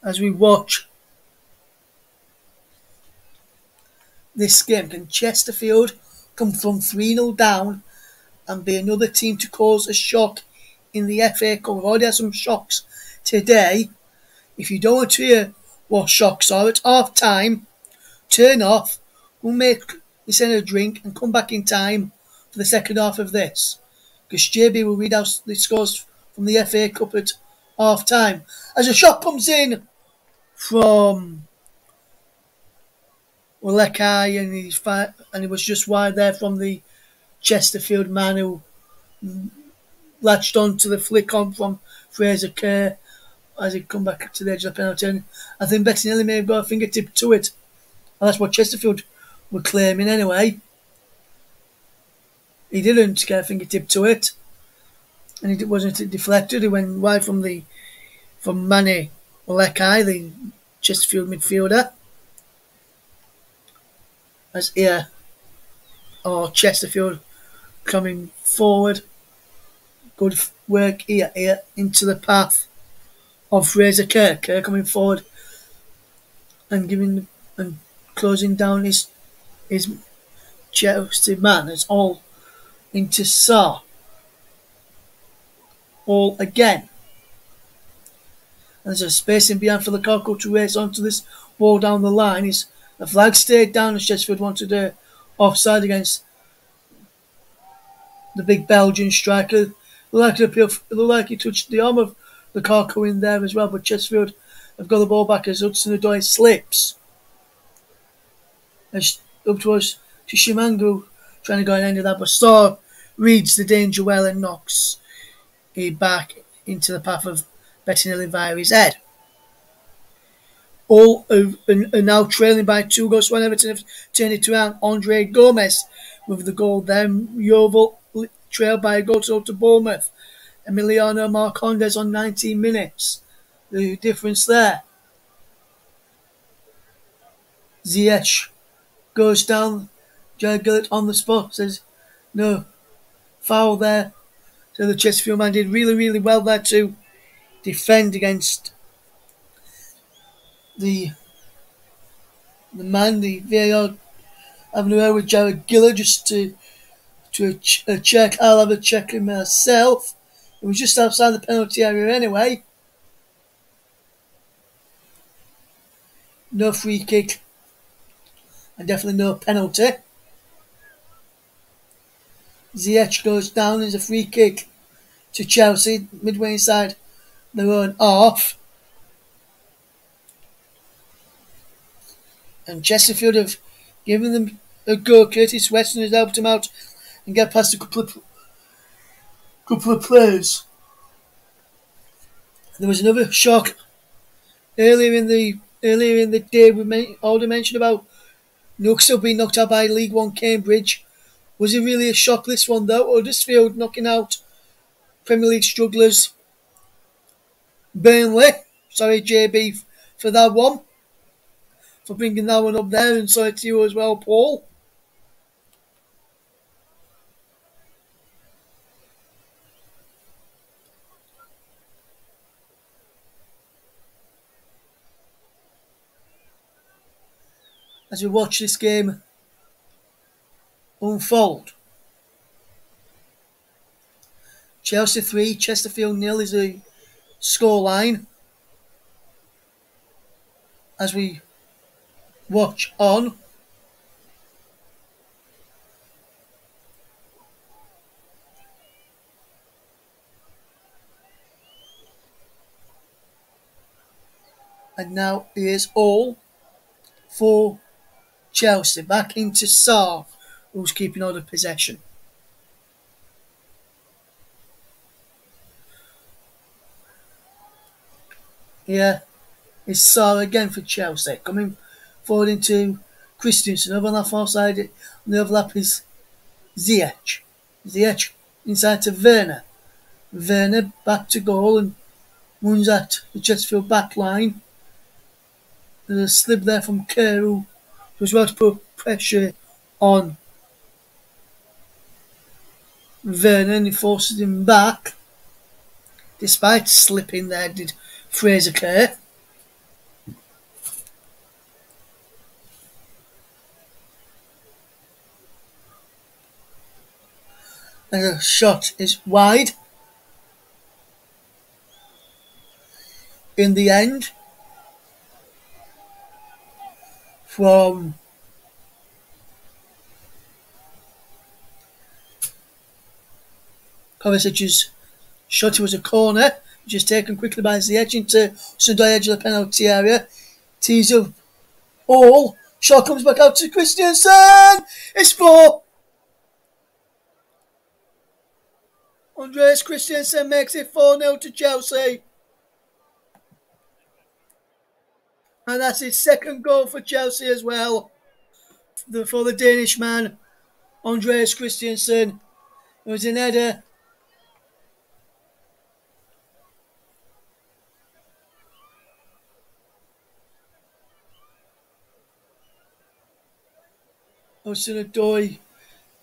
As we watch this game, can Chesterfield come from 3-0 down and be another team to cause a shock in the FA Cup? We've already had some shocks today. If you don't want to hear what shocks are, at half time, turn off, we'll make yourself a drink and come back in time for the second half of this, because JB will read out the scores from the FA Cup at half time. As a shot comes in from Lekai, and he was just wide there from the Chesterfield man who latched on to the flick on from Fraser Kerr as he come back to the edge of the penalty. And I think Bettinelli may have got a fingertip to it, and that's what Chesterfield were claiming anyway. He didn't get a fingertip to it, and it wasn't deflected. He went wide from Manny Lekai, the Chesterfield midfielder. As here, Chesterfield coming forward. Good work here into the path of Fraser Kerr. Kerr coming forward and closing down his Chelsea man. It's all into Sarr. All again. And there's a space in behind for Lukaku to race onto this ball down the line. The flag stayed down as Chesterfield wanted a offside against the big Belgian striker. It looked like he touched the arm of Lukaku in there as well, but Chesterfield have got the ball back as Hudson-Odoi slips. As up towards to Shimangu, trying to go and end of that, but Starr reads the danger well and knocks it back into the path of Bettinelli via his head. All are now trailing by 2 goals. When Everton have turned it around, Andre Gomez with the goal. Then Yeovil trailed by a goal to Bournemouth. Emiliano Marcondes on 19 minutes. The difference there. Ziyech goes down. Jared Gillett on the spot says, no, foul there. So the Chesterfield man did really, really well there to defend against the VAR having a word with Jared Gillett just to a check. I'll have a check in myself. It was just outside the penalty area anyway. No free kick and definitely no penalty. Ziyech goes down. There's a free kick to Chelsea midway inside their own half. And Chesterfield have given them a go. Curtis Weston has helped him out and get past a couple of players. There was another shock earlier in the day. We already mentioned about Newcastle being knocked out by League One Cambridge. Was it really a shock, this one though? Huddersfield knocking out Premier League strugglers Burnley. Sorry JB for that one, for bringing that one up there, and sorry to you as well, Paul. As we watch this game unfold. Chelsea 3, Chesterfield 0 is the scoreline as we watch on. And now here's all for Chelsea. Back into Sarr, who's keeping all the possession. Yeah, it's Sarr again for Chelsea. Coming forward into Christensen. Over on that far side, on the overlap is Ziyech. Ziyech inside to Werner. Werner back to goal and runs at the Chesterfield back line. There's a slip there from Kerr, who was about to put pressure on Werner, and he forces him back. Despite slipping there, did Fraser Kerr. And the shot is wide. In the end, from Kovacic's shot, was a corner, which is taken quickly by Ziyech into Sunday edge of the penalty area. Tees up all. Shot comes back out to Christensen. It's 4. Andreas Christensen makes it 4-0 to Chelsea. And that's his second goal for Chelsea as well. For the Danish man, Andreas Christensen. It was an header. Hudson-Odoi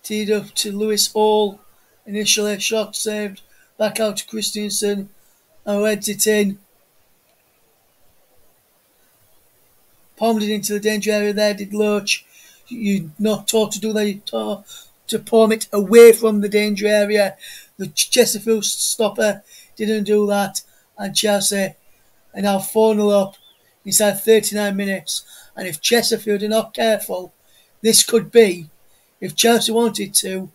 teed up to Lewis Hall. Initially, shot saved. Back out to Christensen. And heads it in. Palmed it into the danger area there, did Loach. You're not taught to do that. You're taught to palm it away from the danger area. The Chesterfield stopper didn't do that, and Chelsea are now 4-0 up inside 39 minutes. And if Chesterfield are not careful, this could be, if Chelsea wanted to,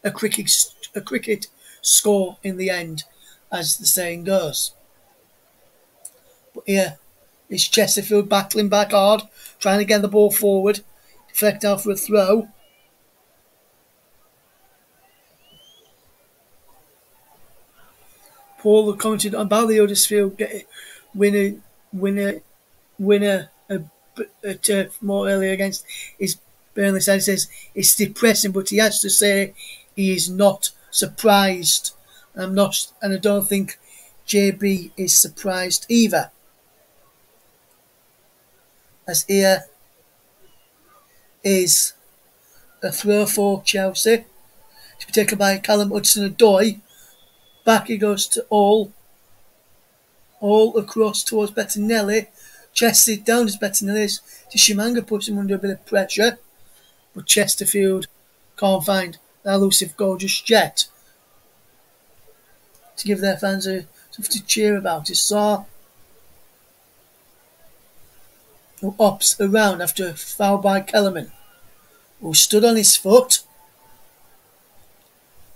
a cricket score in the end, as the saying goes. But yeah, it's Chesterfield battling back hard, trying to get the ball forward, deflect out for a throw. Paul commented about the Huddersfield winner more earlier against his Burnley side. He says it's depressing, but he has to say he is not surprised. And I don't think JB is surprised either. As here is a throw for Chelsea to be taken by Callum Hudson-Odoi. Back he goes to all across towards Bettinelli. Chested down as Bettinelli. Tshimanga puts him under a bit of pressure, but Chesterfield can't find that elusive goal just yet to give their fans something to cheer about. It's Saw who opts around after a foul by Kellerman, who stood on his foot.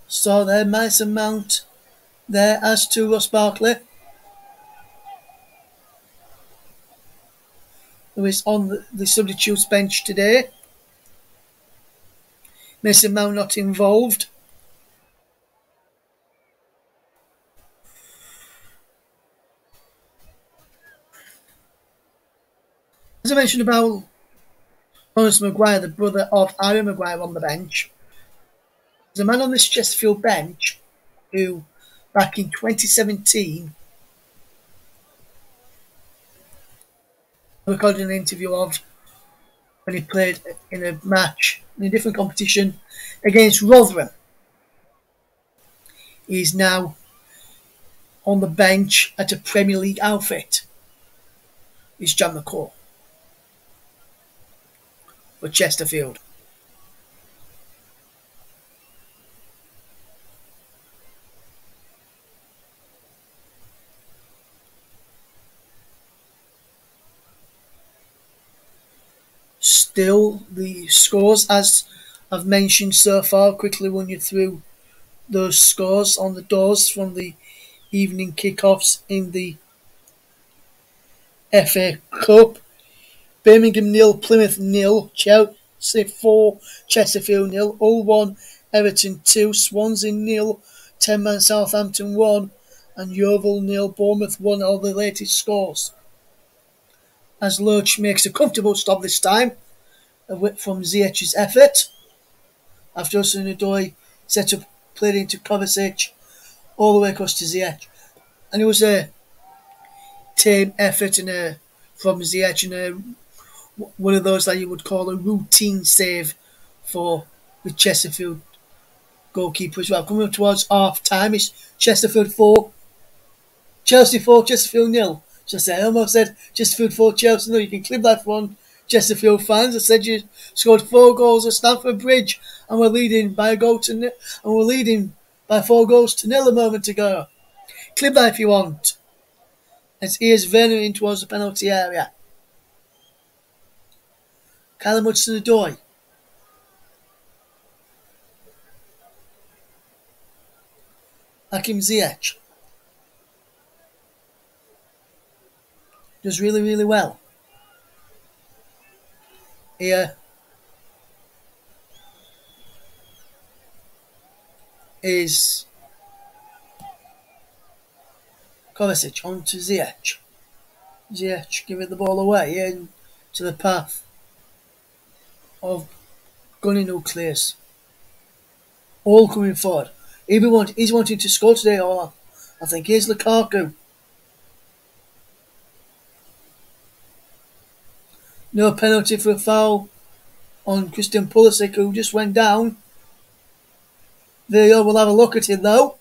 Saw there, Mason Mount there, as to Ross Barkley, who is on the substitutes bench today. Mason Mount not involved. As I mentioned about Lawrence Maguire, the brother of Aaron Maguire, on the bench, there's a man on this Chesterfield bench who, back in 2017, I recorded an interview of when he played in a match in a different competition against Rotherham. He's now on the bench at a Premier League outfit. He's John McCall for Chesterfield. Still, the scores, as I've mentioned so far, quickly run you through those scores on the doors from the evening kickoffs in the FA Cup. Birmingham 0, Plymouth 0, Chelsea 4, Chesterfield 0, Hull 1, Everton 2, Swansea 0, 10-man Southampton 1, and Yeovil 0, Bournemouth 1 are the latest scores. As Loach makes a comfortable stop this time, a whip from Ziyech's effort, after Hudson-Odoi set up, played into Kovacic, all the way across to Ziyech. And it was a tame effort from Ziyech, and one of those that you would call a routine save for the Chesterfield goalkeeper as well. Coming up towards half time, it's Chesterfield 4, Chelsea 4, Chesterfield 0. I almost said Chesterfield 4, Chelsea 0. You can clip that one, Chesterfield fans. I said you scored 4 goals at Stamford Bridge and we're leading by 4 goals to 0 a moment ago. Clip that if you want. As here's Werner in towards the penalty area. Callum Hudson-Odoi. Hakim Ziyech. Does really, really well. Here is Kovacic on to Ziyech. Ziyech giving the ball away into the path of Gunny Nucleus. All coming forward. He's wanting to score today, all I think. Here's Lukaku. No penalty for a foul on Christian Pulisic, who just went down. VAR will have a look at it though,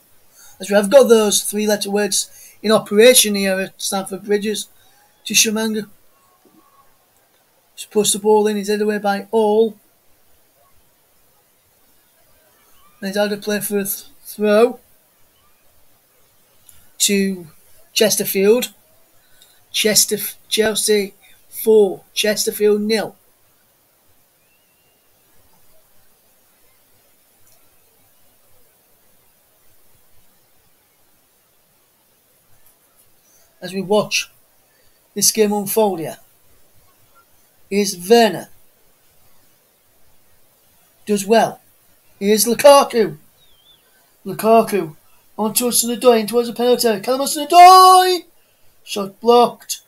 as we have got those 3-letter words in operation here at Stamford Bridges. Tshimanga just pushed the ball in, he's headed away by All. And he's out of play for a throw. to Chesterfield. Chelsea 4, Chesterfield 0. As we watch this game unfold here, here's Werner. Does well. Here's Lukaku. Lukaku on towards the door, in towards the penalty. Callum to the door. Shot blocked.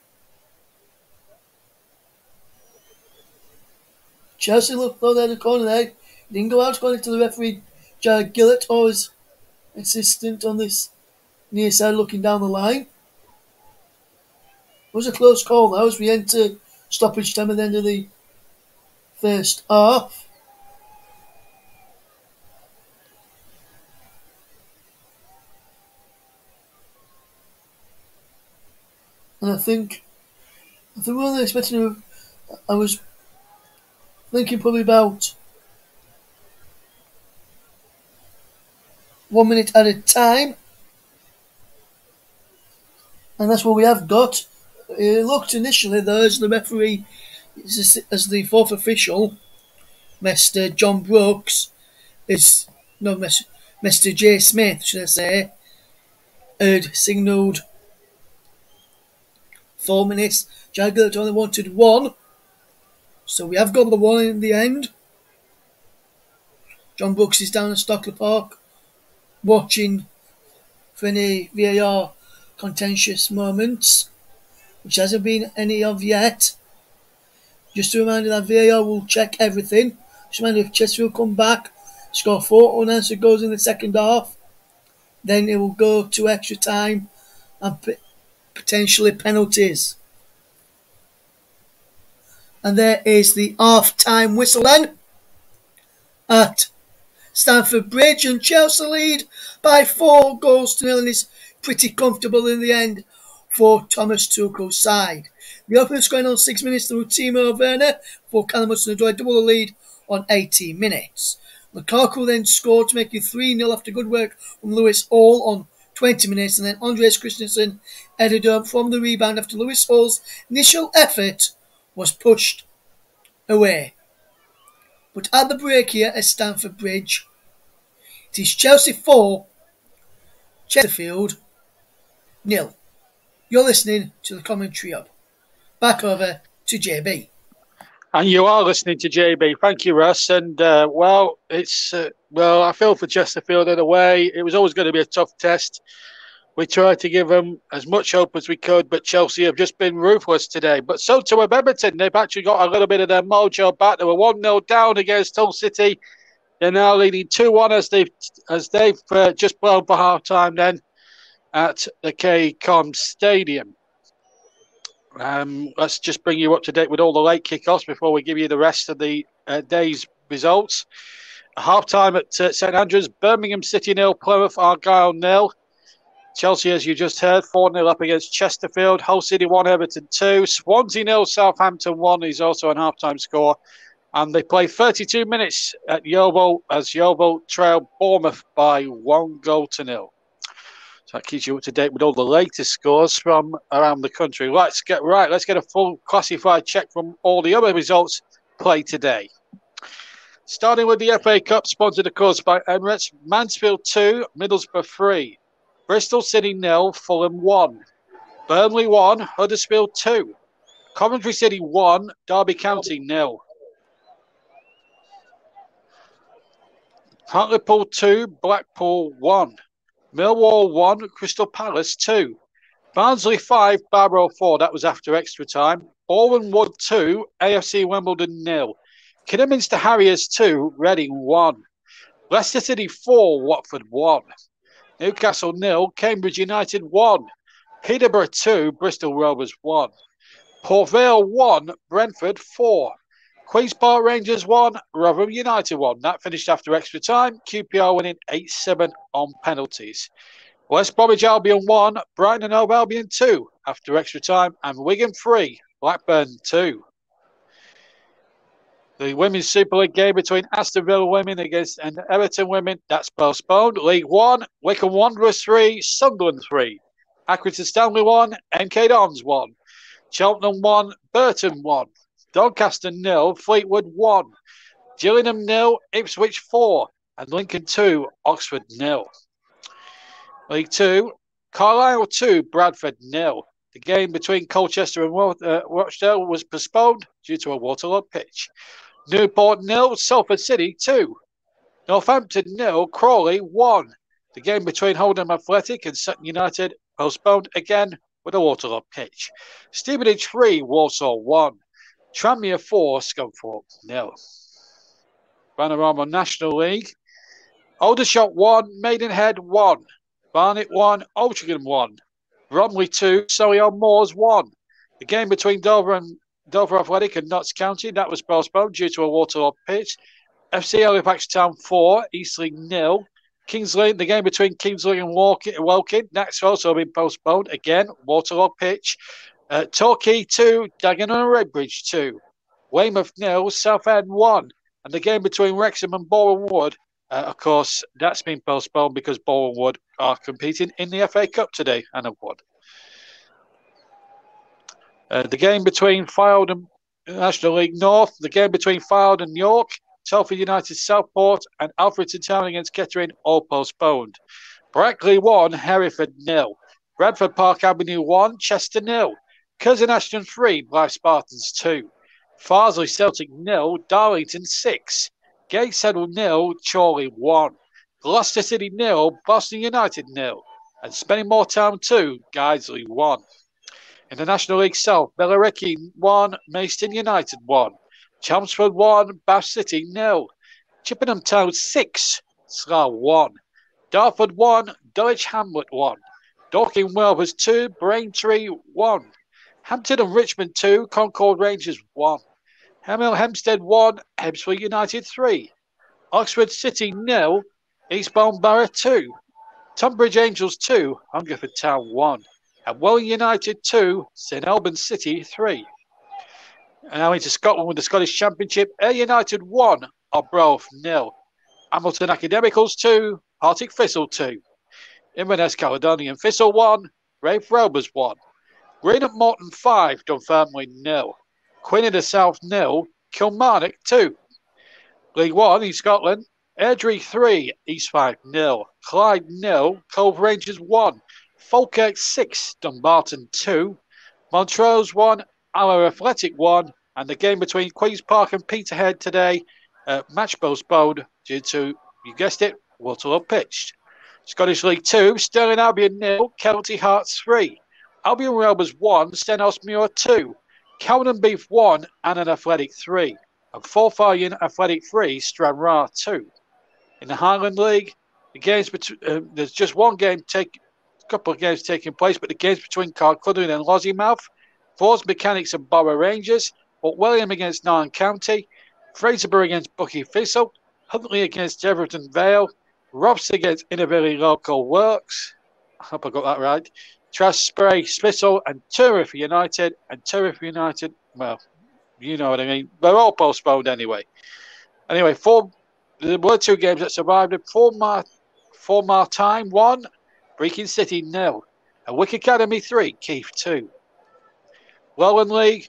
Chelsea looked low there in the corner there. He didn't go out according to the referee, Jared Gillett, or his assistant on this near side looking down the line. It was a close call now as we enter stoppage time at the end of the first half. And I think we weren't expecting I was thinking probably about 1 minute at a time. And that's what we have got. It looked initially though as the referee, as the fourth official, Mr. John Brooks, Mr. J. Smith, should I say, had signalled 4 minutes. Jagged only wanted 1. So we have got the 1 in the end. John Brooks is down at Stockley Park watching for any VAR contentious moments, which hasn't been any of yet. Just a reminder that VAR will check everything. Just a reminder if Chesterfield come back, score 4 unanswered goals in the second half, then it will go to extra time and potentially penalties. And there is the half-time whistle then at Stamford Bridge, and Chelsea lead by 4 goals to 0, and is pretty comfortable in the end for Thomas Tuchel's side. The opener scoring on 6 minutes through Timo Werner for Callum Hudson-Odoi, double the lead on 18 minutes. Lukaku then scored to make it 3-0 after good work from Lewis Hall on 20 minutes, and then Andreas Christensen headed up from the rebound after Lewis Hall's initial effort was pushed away. But at the break here at Stamford Bridge, it is Chelsea 4, Chesterfield 0. You're listening to the commentary up. Back over to JB. And you are listening to JB. Thank you, Russ. And, I feel for Chesterfield in a way. It was always going to be a tough test. We tried to give them as much hope as we could, but Chelsea have just been ruthless today. But so too have Everton. They've actually got a little bit of their mojo back. They were 1-0 down against Hull City. They're now leading 2-1 as they've just blown for half-time then at the KCOM Stadium. Let's just bring you up to date with all the late kickoffs before we give you the rest of the day's results. Half-time at St Andrews, Birmingham City 0, Plymouth Argyle 0. Chelsea, as you just heard, 4-0 up against Chesterfield. Hull City 1, Everton 2. Swansea 0, Southampton 1 is also an half-time score. And they play 32 minutes at Yeovil as Yeovil trail Bournemouth by 1-0. So that keeps you up to date with all the latest scores from around the country. Let's get a full classified check from all the other results played today. Starting with the FA Cup, sponsored of course by Emirates. Mansfield 2, Middlesbrough 3. Bristol City 0, Fulham 1. Burnley 1, Huddersfield 2. Coventry City 1, Derby County 0. Hartlepool 2, Blackpool 1. Millwall 1, Crystal Palace 2. Barnsley 5, Barrow 4. That was after extra time. Bournemouth Wood 2, AFC Wimbledon 0. Kidderminster Harriers 2, Reading 1. Leicester City 4, Watford 1. Newcastle 0, Cambridge United 1. Peterborough 2, Bristol Rovers 1. Port Vale 1, Brentford 4. Queen's Park Rangers 1, Rotherham United 1. That finished after extra time. QPR winning 8-7 on penalties. West Bromwich Albion 1, Brighton and Hove Albion 2 after extra time. And Wigan 3, Blackburn 2. The Women's Super League game between Aston Villa women and Everton women, that's postponed. League 1, Wycombe Wanderers 3, Sunderland 3. Accrington Stanley 1, MK Dons 1. Cheltenham 1, Burton 1. Doncaster 0, Fleetwood 1. Gillingham 0, Ipswich 4. And Lincoln 2, Oxford 0. League 2, Carlisle 2, Bradford 0. The game between Colchester and Rochdale was postponed due to a waterlogged pitch. Newport 0, Salford City 2. Northampton 0, Crawley 1. The game between Holdham Athletic and Sutton United postponed again with a waterlogged pitch. Stevenage 3, Walsall 1. Tranmere 4, Scunthorpe 0. Panorama National League. Aldershot 1, Maidenhead 1. Barnet 1, Altrincham 1. Bromley 2, Solihull Moors 1. The game between Dover Athletic and Notts County, that was postponed due to a waterlogged pitch. FC Halifax Town 4, Eastleigh 0. Kingsley, the game between Kingsley and Woking, that's also been postponed. Again, waterlogged pitch. Torquay 2, Dagenham and Redbridge 2. Weymouth 0, Southend 1. And the game between Wrexham and Boreham Wood, of course, that's been postponed because Boreham Wood are competing in the FA Cup today and have won. The game between Fylde and National League North, the game between Fylde and York, Telford United Southport, and Alfreton Town against Kettering, all postponed. Brackley 1, Hereford 0. Bradford Park Avenue 1, Chester 0. Curzon Ashton 3, Blythe Spartans 2. Farsley Celtic 0, Darlington 6. Gateshead 0, Chorley 1. Gloucester City 0, Boston United 0. And Spennymoor Town 2, Guiseley 1. In the National League South, Billericay 1, Maidstone United 1. Chelmsford 1, Bath City 0. Chippenham Town 6, Slough 1. Dartford 1, Dulwich Hamlet 1. Dorking Welvers 2, Braintree 1. Hampton and Richmond 2, Concord Rangers 1. Hemel Hempstead 1, Hempsford United 3. Oxford City 0, Eastbourne Borough 2. Tunbridge Angels 2, Hungerford Town 1. And Welling United 2, St Albans City 3. And now into Scotland with the Scottish Championship. Ayr United 1, Arbroath 0. Hamilton Academicals 2, Partick Thistle 2. Inverness Caledonian Thistle 1, Rafe Rovers 1. Green at Morton 5, Dunfermline 0. Queen of the South 0, Kilmarnock 2. League 1 in Scotland, Airdrie 3, East 5 0. Clyde 0, Cove Rangers 1. Falkirk 6, Dumbarton 2. Montrose 1, Alloa Athletic 1. And the game between Queen's Park and Peterhead today, match postponed due to, you guessed it, waterlogged pitch. Scottish League 2, Stirling Albion 0, Kelty Hearts 3. Albion Rovers 1, Stenhousemuir 2. Cowan Beef 1, Annan Athletic 3. And Forfar Athletic 3, Stranraer 2. In the Highland League, the games there's just one game a couple of games taking place, but the games between Carcluddon and Lossiemouth, Fords Mechanics and Borough Rangers, Port William against Nairn County, Fraserburgh against Bucky Thistle, Huntley against Everton Vale, Robs against Innerville Local Works, I hope I got that right, Strathspey Thistle and Turriff United, well, you know what I mean, they're all postponed anyway. Anyway, there were two games that survived. Four Time 1, Brechin City 0, and Wick Academy 3, Keith 2. Lowland League,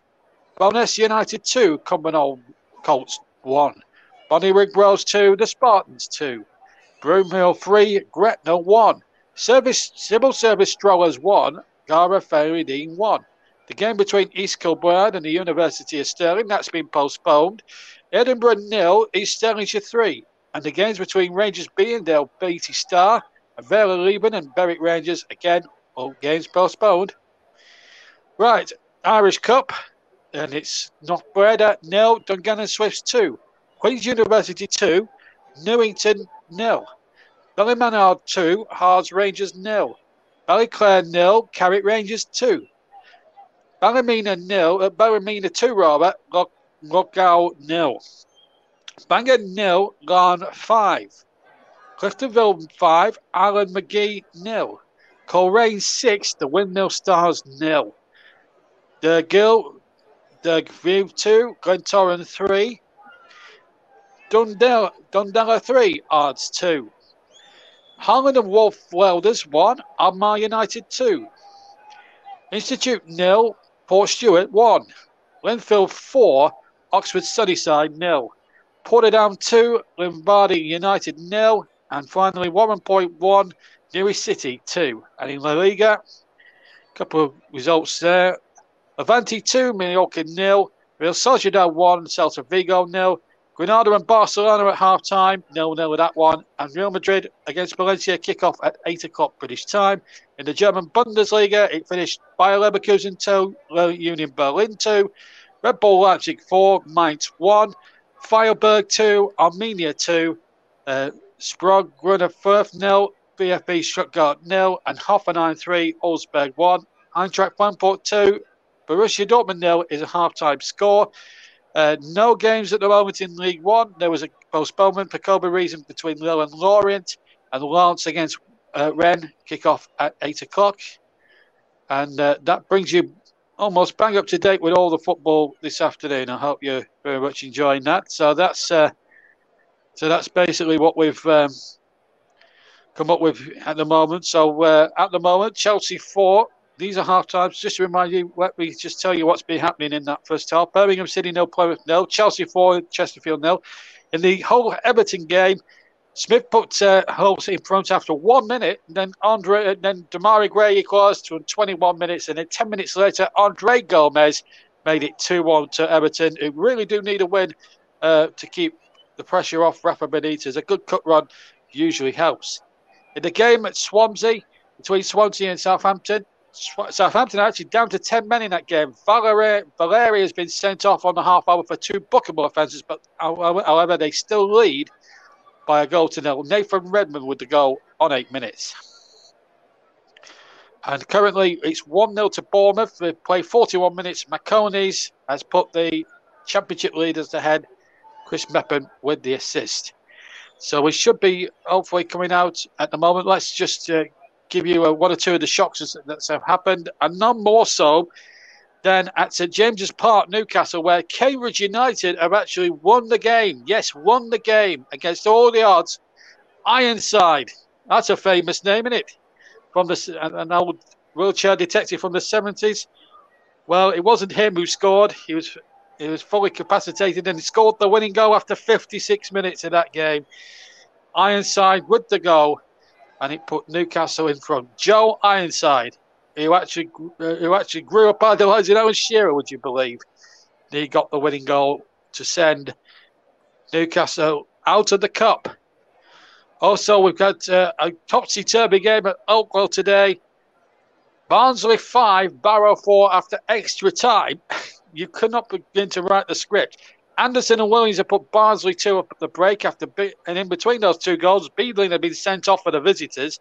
Bowness United 2, Cumbernauld Colts 1, Bonnyrigg Bros 2, the Spartans 2, Broomhill 3, Gretna 1, Civil Service Strollers 1, Gara Fairydean 1. The game between East Kilbride and the University of Stirling, that's been postponed. Edinburgh 0, East Stirlingshire 3. And the games between Rangers Beendale, Beatty Star, and Vale Leven and Berwick Rangers, again, all games postponed. Right, Irish Cup, and it's Knockbreda 0, Dungannon Swifts 2. Queen's University 2, Newington 0. Ballymanard 2, Hards Rangers 0. Ballyclare 0, Carrick Rangers 2. Ballymena 2 rather, Lockgow 0. Bangor 0, Larne 5. Cliftonville 5, Island McGee 0. Coleraine 6, the Windmill Stars 0. Dergill 2, Glentoran 3. Dundela 3, Ards 2. Harland and Wolf Welders 1, Almar United 2. Institute 0, Port Stewart 1. Linfield 4, Oxford Sunnyside 0. Portadown 2, Lombardy United 0. And finally, Warren Point 1, Newry City 2. And in La Liga, a couple of results there. Avanti 2, Mallorca 0. Real Sociedad 1, Celta Vigo 0. Granada and Barcelona at half-time, 0-0 at that one. And Real Madrid against Valencia kick-off at 8 o'clock British time. In the German Bundesliga, it finished Bayer Leverkusen 2, Union Berlin 2, Red Bull Leipzig 4, Mainz 1, Freiburg 2, Armenia 2, Sprague Grunner Fürth 0, VfB Stuttgart 0, and Hoffenheim 3, Augsburg 1. Eintracht Frankfurt 2, Borussia Dortmund 0 is a half-time score. No games at the moment in League One. There was a postponement for COVID reason between Lille and Lorient, and Lens against Rennes kick off at 8 o'clock. And that brings you almost bang up to date with all the football this afternoon. I hope you're very much enjoying that. So that's basically what we've come up with at the moment. So at the moment, Chelsea 4. These are half times. Just to remind you, let me just tell you what's been happening in that first half. Birmingham City 0, Plymouth 0, Chelsea 4, Chesterfield 0. In the whole Everton game, Smith put Hull in front after 1 minute. Then Damari Gray equalised to 21 minutes, and then 10 minutes later, Andre Gomez made it 2-1 to Everton, who really do need a win to keep the pressure off Rafa Benitez. A good cut run usually helps. In the game at Swansea, between Swansea and Southampton are actually down to 10 men in that game. Valeri has been sent off on the half hour for 2 bookable offences, but however, they still lead by a goal to 0. Nathan Redmond with the goal on 8 minutes. And currently, it's 1-0 to Bournemouth. They play 41 minutes. McConey's has put the championship leaders ahead. Chris Meppen with the assist. So we should be hopefully coming out at the moment. Let's just give you one or two of the shocks that have happened, and none more so than at St James's Park, Newcastle, where Cambridge United have actually won the game. Yes, won the game against all the odds. Ironside, that's a famous name, isn't it? From an old wheelchair detective from the 70s. Well, it wasn't him who scored. He was fully capacitated, and he scored the winning goal after 56 minutes of that game. Ironside with the goal, and it put Newcastle in front. Joe Ironside, who actually grew up idolising Alan Shearer, would you believe? He got the winning goal to send Newcastle out of the cup. Also, we've got a topsy-turvy game at Oakwell today. Barnsley 5, Barrow 4 after extra time. You could not begin to write the script. Anderson and Williams have put Barnsley 2 up at the break and in between those 2 goals, Beedling had been sent off for the visitors.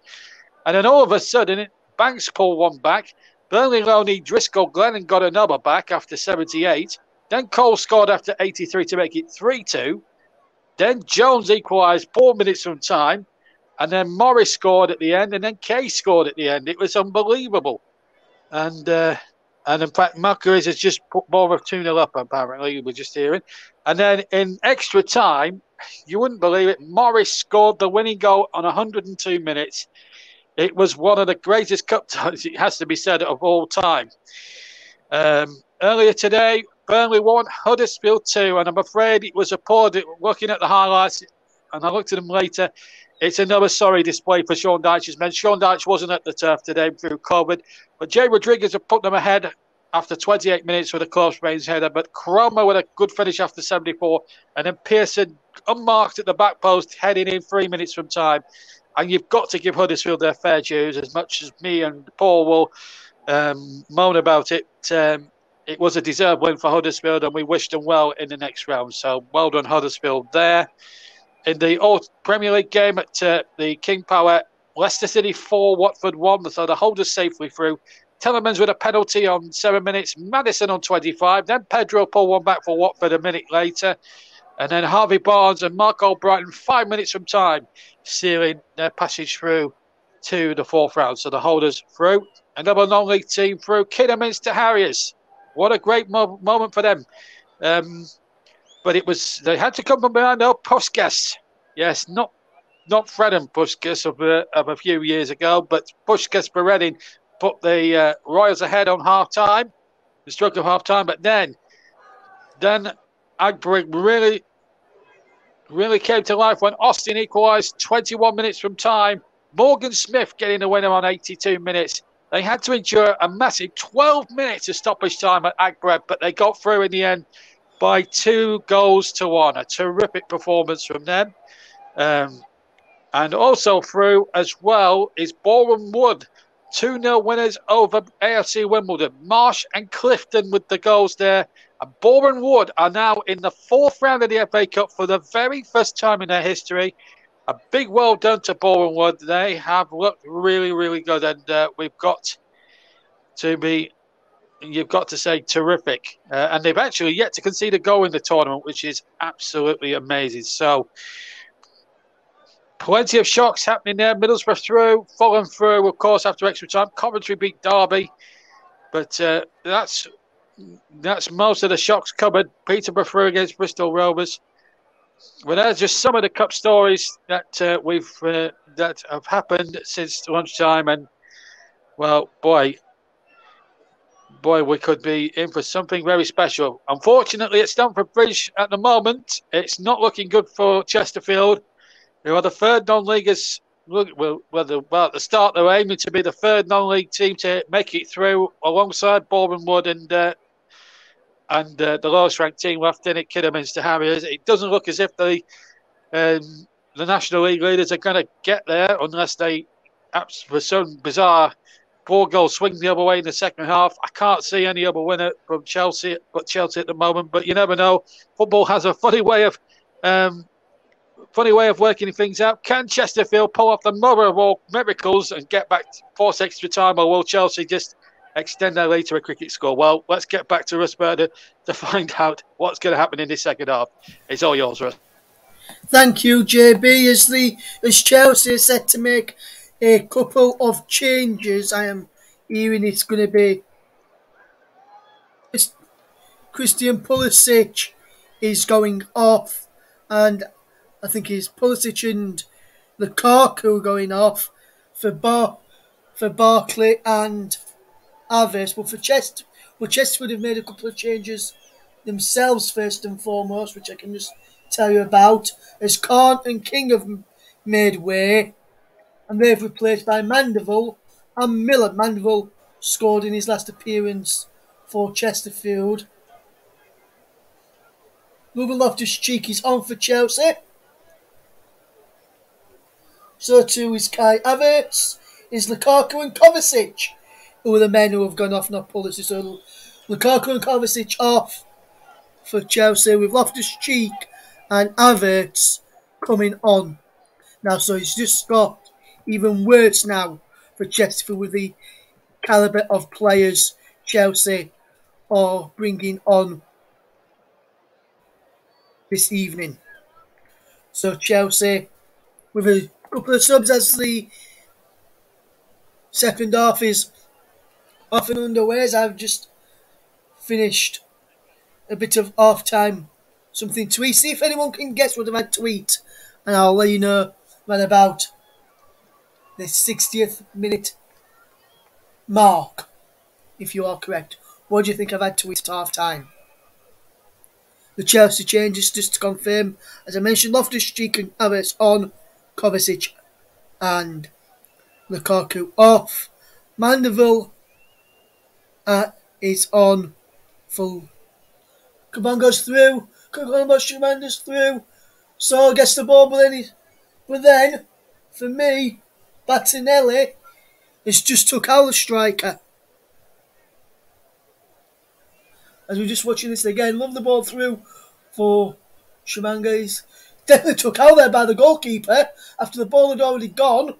And then all of a sudden, Banks pulled one back. Burnley Loney, Driscoll, Glennon got another back after 78. Then Cole scored after 83 to make it 3-2. Then Jones equalised 4 minutes from time. And then Morris scored at the end. And then Kay scored at the end. It was unbelievable. And in fact, Marquez has just put Bournemouth 2-0 up, apparently, we're just hearing. And then in extra time, you wouldn't believe it, Morris scored the winning goal on 102 minutes. It was one of the greatest cup ties, it has to be said, of all time. Earlier today, Burnley 1, Huddersfield 2, and I'm afraid it was a poor, looking at the highlights, and I looked at them later, it's another sorry display for Sean Dyche's men. Sean Dyche wasn't at the turf today through COVID, but Jay Rodriguez have put them ahead after 28 minutes with a close range header, but Cromer with a good finish after 74, and then Pearson unmarked at the back post, heading in 3 minutes from time. And you've got to give Huddersfield their fair dues, as much as me and Paul will moan about it. It was a deserved win for Huddersfield, and we wish them well in the next round. So well done, Huddersfield, there. In the old Premier League game at the King Power, Leicester City 4, Watford 1, so the holders safely through. Telemans with a penalty on 7 minutes, Madison on 25. Then Pedro pulled one back for Watford a minute later. And then Harvey Barnes and Mark Albrighton 5 minutes from time, sealing their passage through to the 4th round. So the holders through. Another non-league team through, Kidderminster Harriers. What a great moment for them. But they had to come from behind Puskas. Yes, not Fred and Puskas of a few years ago, but Puskas for Reading put the Royals ahead on half-time, the stroke of half-time, but then Agbrink really came to life when Austin equalised 21 minutes from time. Morgan Smith getting the winner on 82 minutes. They had to endure a massive 12 minutes of stoppage time at Agbrink, but they got through in the end by 2-1. A terrific performance from them. And also through as well is Boreham Wood. 2-0 winners over AFC Wimbledon. Marsh and Clifton with the goals there. And Boreham Wood are now in the fourth round of the FA Cup for the very first time in their history. A big well done to Boreham Wood. They have looked really, really good. And you've got to say terrific. And they've actually yet to concede a goal in the tournament, which is absolutely amazing. So, plenty of shocks happening there. Middlesbrough through, Fulham through, of course, after extra time. Coventry beat Derby. But that's most of the shocks covered. Peterborough through against Bristol Rovers. Well, there's just some of the cup stories that that have happened since lunchtime. And, well, boy, we could be in for something very special. Unfortunately, at Stamford Bridge at the moment, it's not looking good for Chesterfield. Who are the third non-leaguers? At the start, they were aiming to be the third non-league team to make it through, alongside Boreham Wood and the lowest-ranked team left in it, Kidderminster Harriers. It doesn't look as if the National League leaders are going to get there unless they, for some bizarre 4-goal swing the other way in the second half. I can't see any other winner from Chelsea at the moment, but you never know. Football has a funny way of working things out. Can Chesterfield pull off the mother of all miracles and get back to force extra time, or will Chelsea just extend their lead to a cricket score? Well, let's get back to Russ Burden to find out what's going to happen in this second half. It's all yours, Russ. Thank you, JB. As Chelsea is set to make a couple of changes, I am hearing it's going to be Christian Pulisic is going off, and I think it's Pulisic and Lukaku going off for Barkley and Aves. But Chesterfield have made a couple of changes themselves first and foremost, which I can just tell you about. As Khan and King have made way, and they've replaced by Mandeville and Miller. Mandeville scored in his last appearance for Chesterfield. Ruben Loftus-Cheek is on for Chelsea. So too is Kai Havertz, is Lukaku and Kovacic, who are the men who have gone off, not Pulisic. So Lukaku and Kovacic off for Chelsea, with Loftus-Cheek and Havertz coming on. Now, so it's just got even worse now for Chesterfield with the calibre of players Chelsea are bringing on this evening. So Chelsea, with a couple of subs as the second half is off and underway, as I've just finished a bit of half-time something tweet. See if anyone can guess what I've tweet, and I'll let you know right about the 60th minute mark, if you are correct. What do you think I've had tweet at half-time? The Chelsea changes, just to confirm, as I mentioned, Loftus-Cheek and Havertz on, Kovacic and Lukaku off. Mandeville is on full. Caban goes through. Caban's through. So gets the ball, but then, for me, Battinelli has just took out the striker. As we're just watching this again, love the ball through for Shamanga. He's definitely took out there by the goalkeeper after the ball had already gone.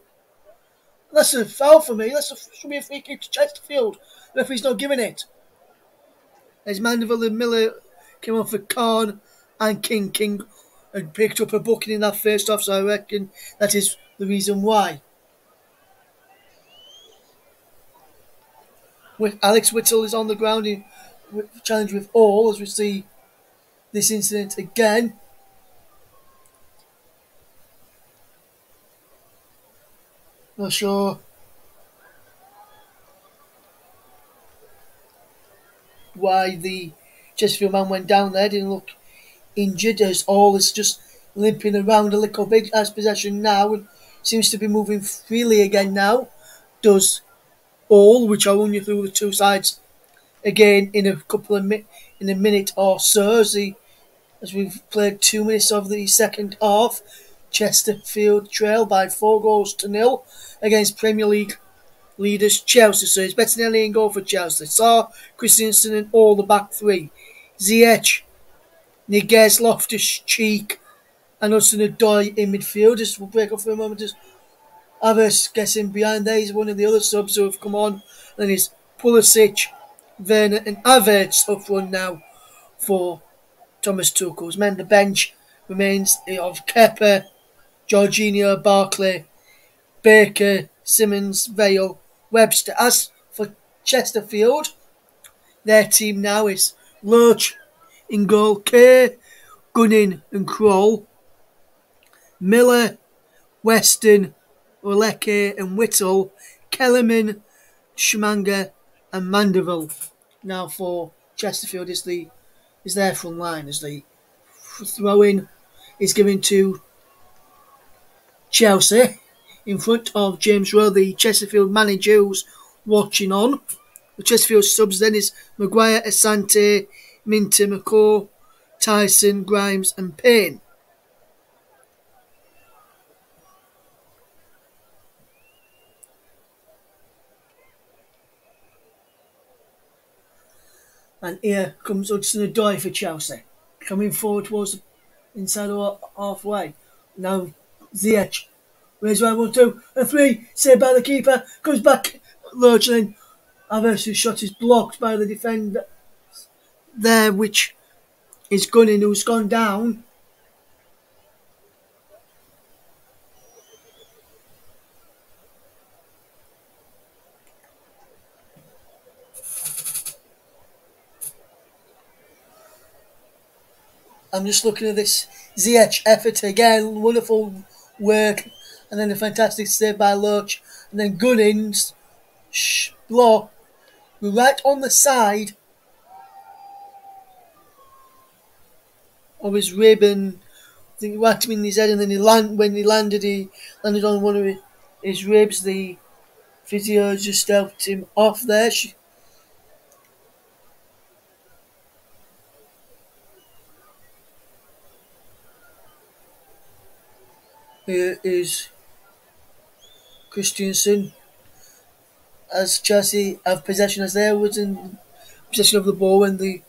That's a foul for me. Should be a free kick to Chesterfield. The referee's not giving it. As Mandeville and Miller came on for Khan and King. King had picked up a booking in that first half, so I reckon that is the reason why. Alex Whittle is on the ground in challenge with all, as we see this incident again. Not sure why the Chesterfield man went down there. Didn't look injured, as all is just limping around a little bit. Has possession now and seems to be moving freely again now. Does all, which I'll run you through the two sides again in a couple of in a minute or so as we've played 2 minutes of the second half. Chesterfield trail by 4-0 against Premier League leaders Chelsea. So it's Bettinelli in goal for Chelsea. Saar, Christensen and all the back three. Ziyech, Niguez, Loftus-Cheek and Hudson-Odoi in midfield. Just we'll break up for a moment. Just Havertz guessing behind there. He's one of the other subs who have come on. And then it's Pulisic, Werner and Havertz up front now for Thomas Tuchel's men. The bench remains of Kepa, Jorginho, Barkley, Baker, Simmons, Vale, Webster. As for Chesterfield, their team now is Loach in goal, Kerr, Gunning and Kroll, Miller, Weston, Oleke and Whittle, Kellerman, Schmanga and Mandeville. Now for Chesterfield is their front line as the throw-in is given to Chelsea in front of James Rowe, the Chesterfield manager who's watching on. The Chesterfield subs then is Maguire, Asante, Minter, McCaw, Tyson, Grimes and Payne. And here comes Hudson-Odoi for Chelsea, coming forward towards the inside or halfway. Now Ziyech, where's 1, 2 and 3, saved by the keeper, comes back largely. And Havertz's shot is blocked by the defender there, which is Gunning, who's gone down. I'm just looking at this Ziyech effort again, wonderful work, and then a fantastic save by Loach, and then Gunning's block right on the side of his rib, and I think he whacked him in his head, and then when he landed on one of his ribs. The physio just helped him off there. Here is Christensen as Chelsea have possession, as there was in possession of the ball when the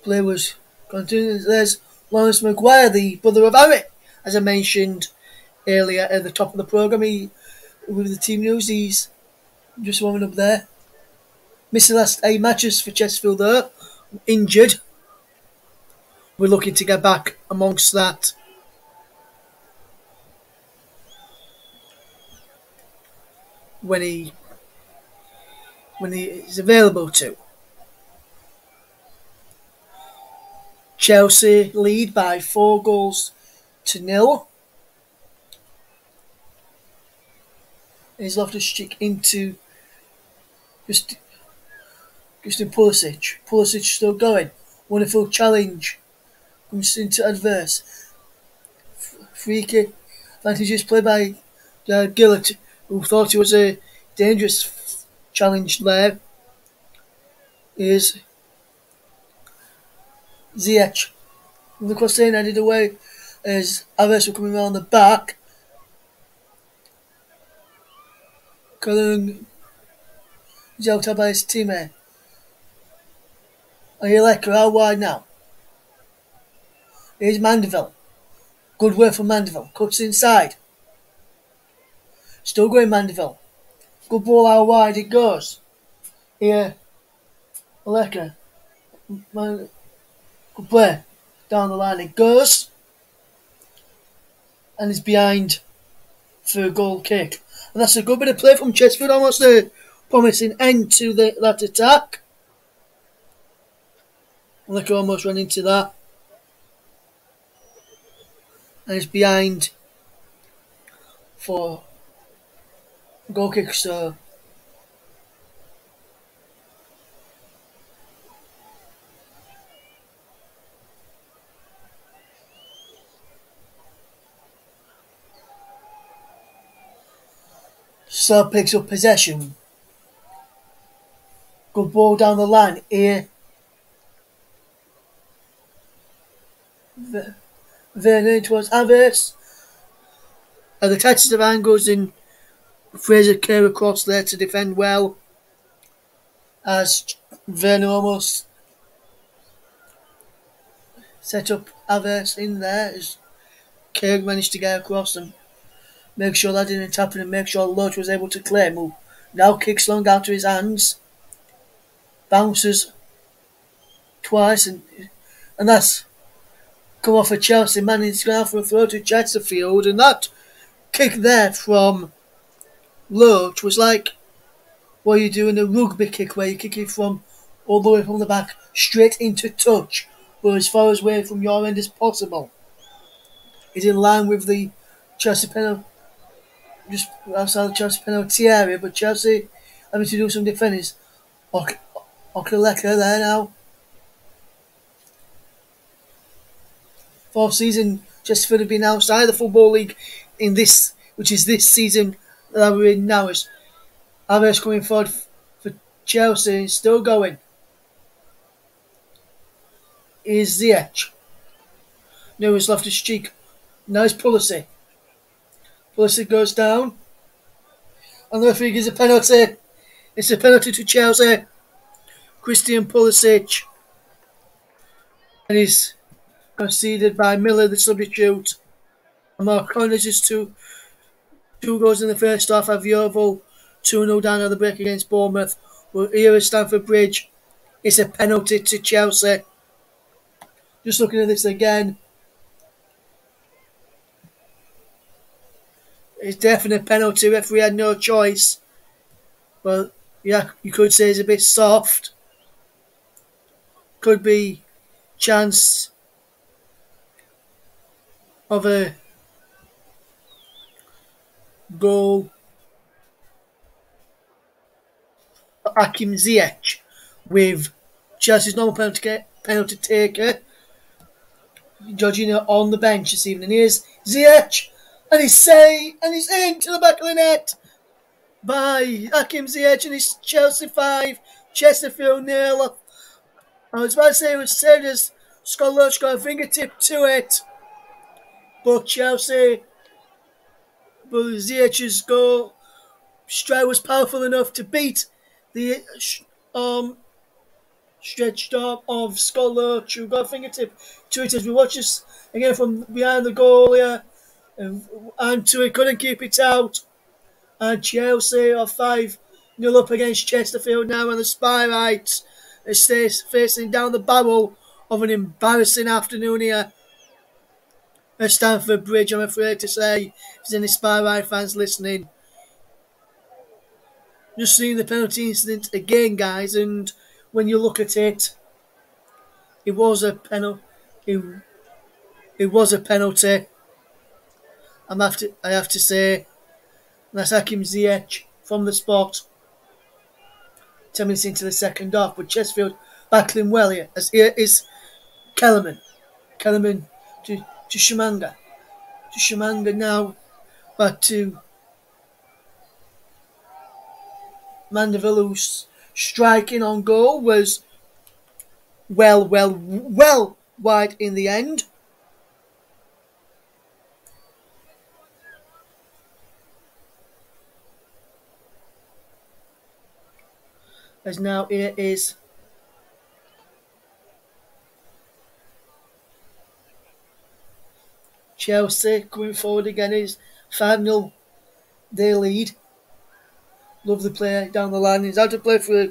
play was continued. There's Lawrence Maguire, the brother of Harry, as I mentioned earlier at the top of the programme. With the team news, he's just warming up there. Missed the last 8 matches for Chesterfield there, injured. We're looking to get back amongst that. When he is available to. Chelsea lead by 4-0. He's Loftus-Cheek into Christian Pulisic. Pulisic still going. Wonderful challenge. Comes into adverse. Free kick. Advantages played by Gillett, who thought it was a dangerous challenge there. Is Ziyech. The cross in headed away as Havertz were coming around the back. Cullen is out by his teammate. Oleke out wide now. Here's Mandeville. Good work from Mandeville. Cuts inside. Still going Mandeville. Good ball out wide it goes. Here, Oleke. Good play. Down the line it goes. And it's behind for a goal kick. And that's a good bit of play from Chesterfield. Almost a promising end to that attack. Oleke almost ran into that. And it's behind for goal kick. So So picks up possession. Good ball down the line. Here, Vernon towards Havertz. And the touches of angles in Fraser Kerr across there to defend well. As Vernon almost set up Havertz in there. As Kerr managed to get across and make sure that didn't happen and make sure Lodge was able to claim. Who now kicks long out of his hands. Bounces twice and that's come off a Chelsea man. He's going for a throw to Chesterfield, and that kick there from Loach was like what you do in a rugby kick where you kick it from all the way from the back straight into touch, but as far away from your end as possible. It's in line with the Chelsea penalty, just outside the Chelsea penalty area, but Chelsea having to do some defending. Okaleka there now. Fourth season, Chesterfield have been outside the Football League in this, which is this season that we're in now. As Havertz coming forward for Chelsea and still going. Is Ziyech. Now it's Loftus-Cheek. Now it's Pulisic. Pulisic goes down. And the referee gives a penalty. It's a penalty to Chelsea. Christian Pulisic. And he's conceded by Miller, the substitute. And Mark Connors is two goals in the first half. Aviovo 2-0 down on the break against Bournemouth. But here at Stamford Bridge, it's a penalty to Chelsea. Just looking at this again. It's definite penalty. Referee had no choice. But yeah, you could say it's a bit soft. Could be chance of a goal. Hakim Ziyech with Chelsea's normal penalty taker Jorginho on the bench this evening. Here's Ziyech, and he's into the back of the net by Hakim Ziyech, and it's Chelsea 5, Chesterfield 0. I was about to say it was saved as Scott Loach got a fingertip to it, but Ziyech's goal strike was powerful enough to beat the stretched arm of Scott Loach, who got a fingertip to it as we watch this again from behind the goal here. And to it, couldn't keep it out. And Chelsea are 5-0 up against Chesterfield now on the Spy Rights. It stays facing down the barrel of an embarrassing afternoon here at Stamford Bridge, I'm afraid to say. If there's any Spy Right fans listening. Just seeing the penalty incident again, guys, and when you look at it, it was a penalty. It was a penalty. I have to say, that's Hakim Ziyech from the spot. 10 minutes into the second half, but Chesterfield battling well here. As here is Kellerman. Kellerman to Shumanga. To Shumanga now, back to Mandeville, who's striking on goal, was well wide in the end. As now here is Chelsea coming forward again. Is 5-0 their lead. Love the play down the line. He's out to play for a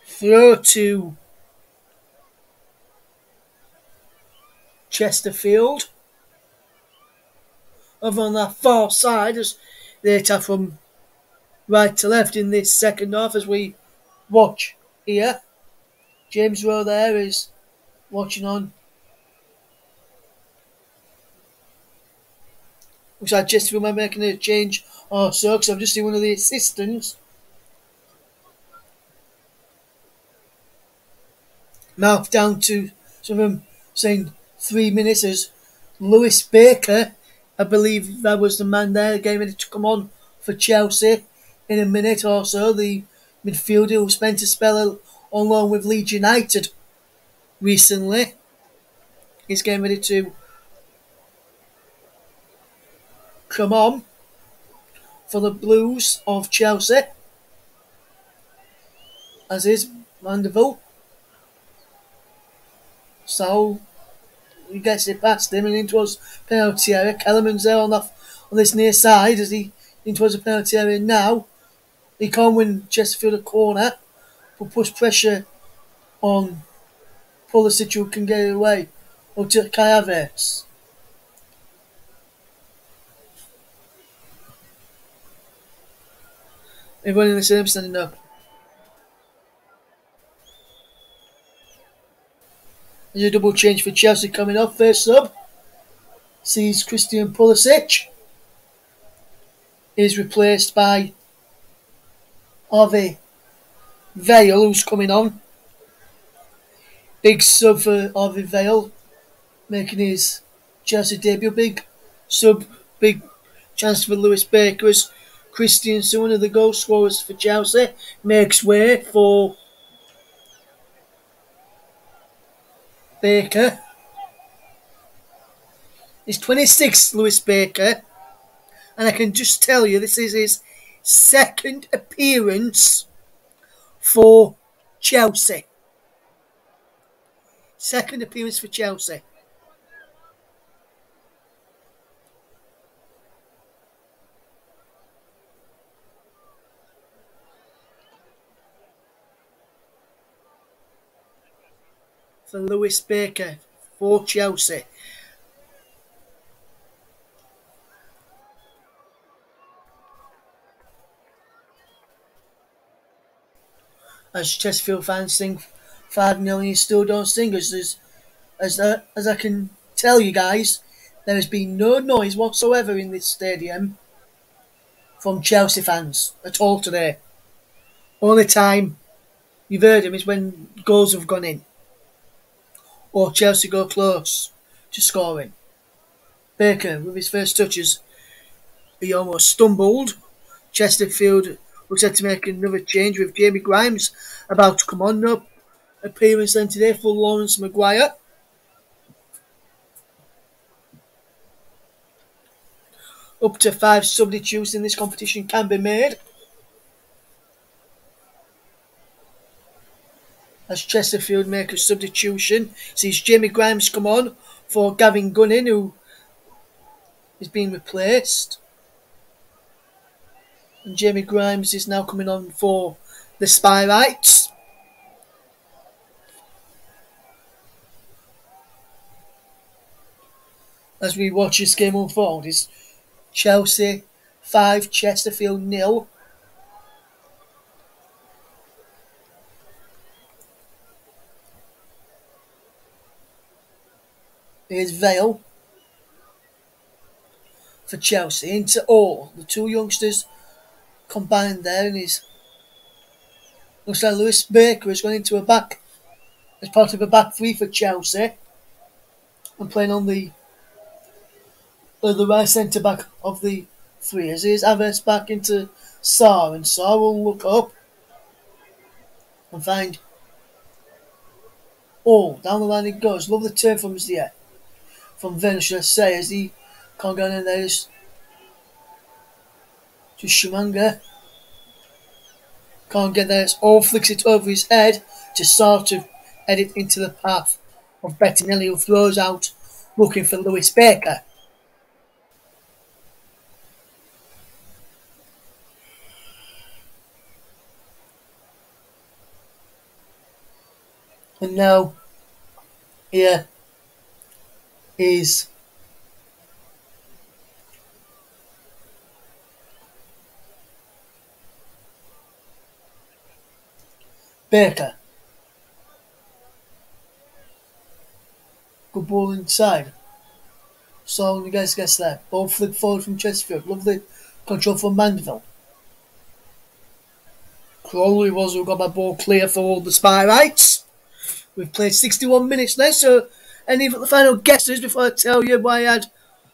throw to Chesterfield. Over on that far side as they attack from right to left in this second half as we watch here. James Rowe there is watching on. Looks like Chesterfield might be making a change or so, because I've just seen one of the assistants mouth down to some of them saying 3 minutes as Lewis Baker, I believe that was the man there, getting ready to come on for Chelsea in a minute or so. The midfielder who spent a spell on loan with Leeds United recently is getting ready to come on for the Blues of Chelsea, as is Mandeville. So he gets it past him and in towards penalty area. Kellerman's there on this near side as he in towards the penalty area now. He can't win Chesterfield a corner, but push pressure on Pulisic, who can get it away. Up to Kai Havertz. Everyone in the same standing up. There's a double change for Chelsea coming off. First sub sees Christian Pulisic is replaced by Harvey Vale, who's coming on. Big sub for Harvey Vale, making his Chelsea debut. Big sub, big chance for Lewis Baker as Christiansen, one of the goal scorers for Chelsea, makes way for Baker. He's 26, Lewis Baker, and I can just tell you this is his second appearance for Chelsea. Second appearance for Chelsea. For Lewis Baker for Chelsea. As Chesterfield fans sing 5-0 and you still don't sing, as I can tell you guys, there has been no noise whatsoever in this stadium from Chelsea fans at all today. Only time you've heard him is when goals have gone in or Chelsea go close to scoring. Baker, with his first touches, he almost stumbled. Chesterfield looks set to make another change with Jamie Grimes about to come on. No appearance then today for Lawrence Maguire. Up to 5 substitutes in this competition can be made. As Chesterfield make a substitution, sees Jamie Grimes come on for Gavin Gunning, who is being replaced. And Jamie Grimes is now coming on for the Spyrites. As we watch this game unfold, it's Chelsea 5, Chesterfield 0. Here's Vale for Chelsea into all. The two youngsters combined there, and looks like Lewis Baker has gone into a back as part of a back three for Chelsea and playing on the right centre back of the three. As here's Havertz back into Sarr, and Sarr will look up and find down the line it goes. Love the turn from Vale, should I say, as he can't go in there. Just Shumanga can't get there. It's all flicks it over his head to sort of head it into the path of Bettinelli, who throws out looking for Lewis Baker. And now here is Baker. Good ball inside. So the guys gets there. Ball flick forward from Chesterfield. Lovely control from Mandeville. Crowley was who got my ball clear for all the Spyrites. We've played 61 minutes now, so any of the final guesses before I tell you why I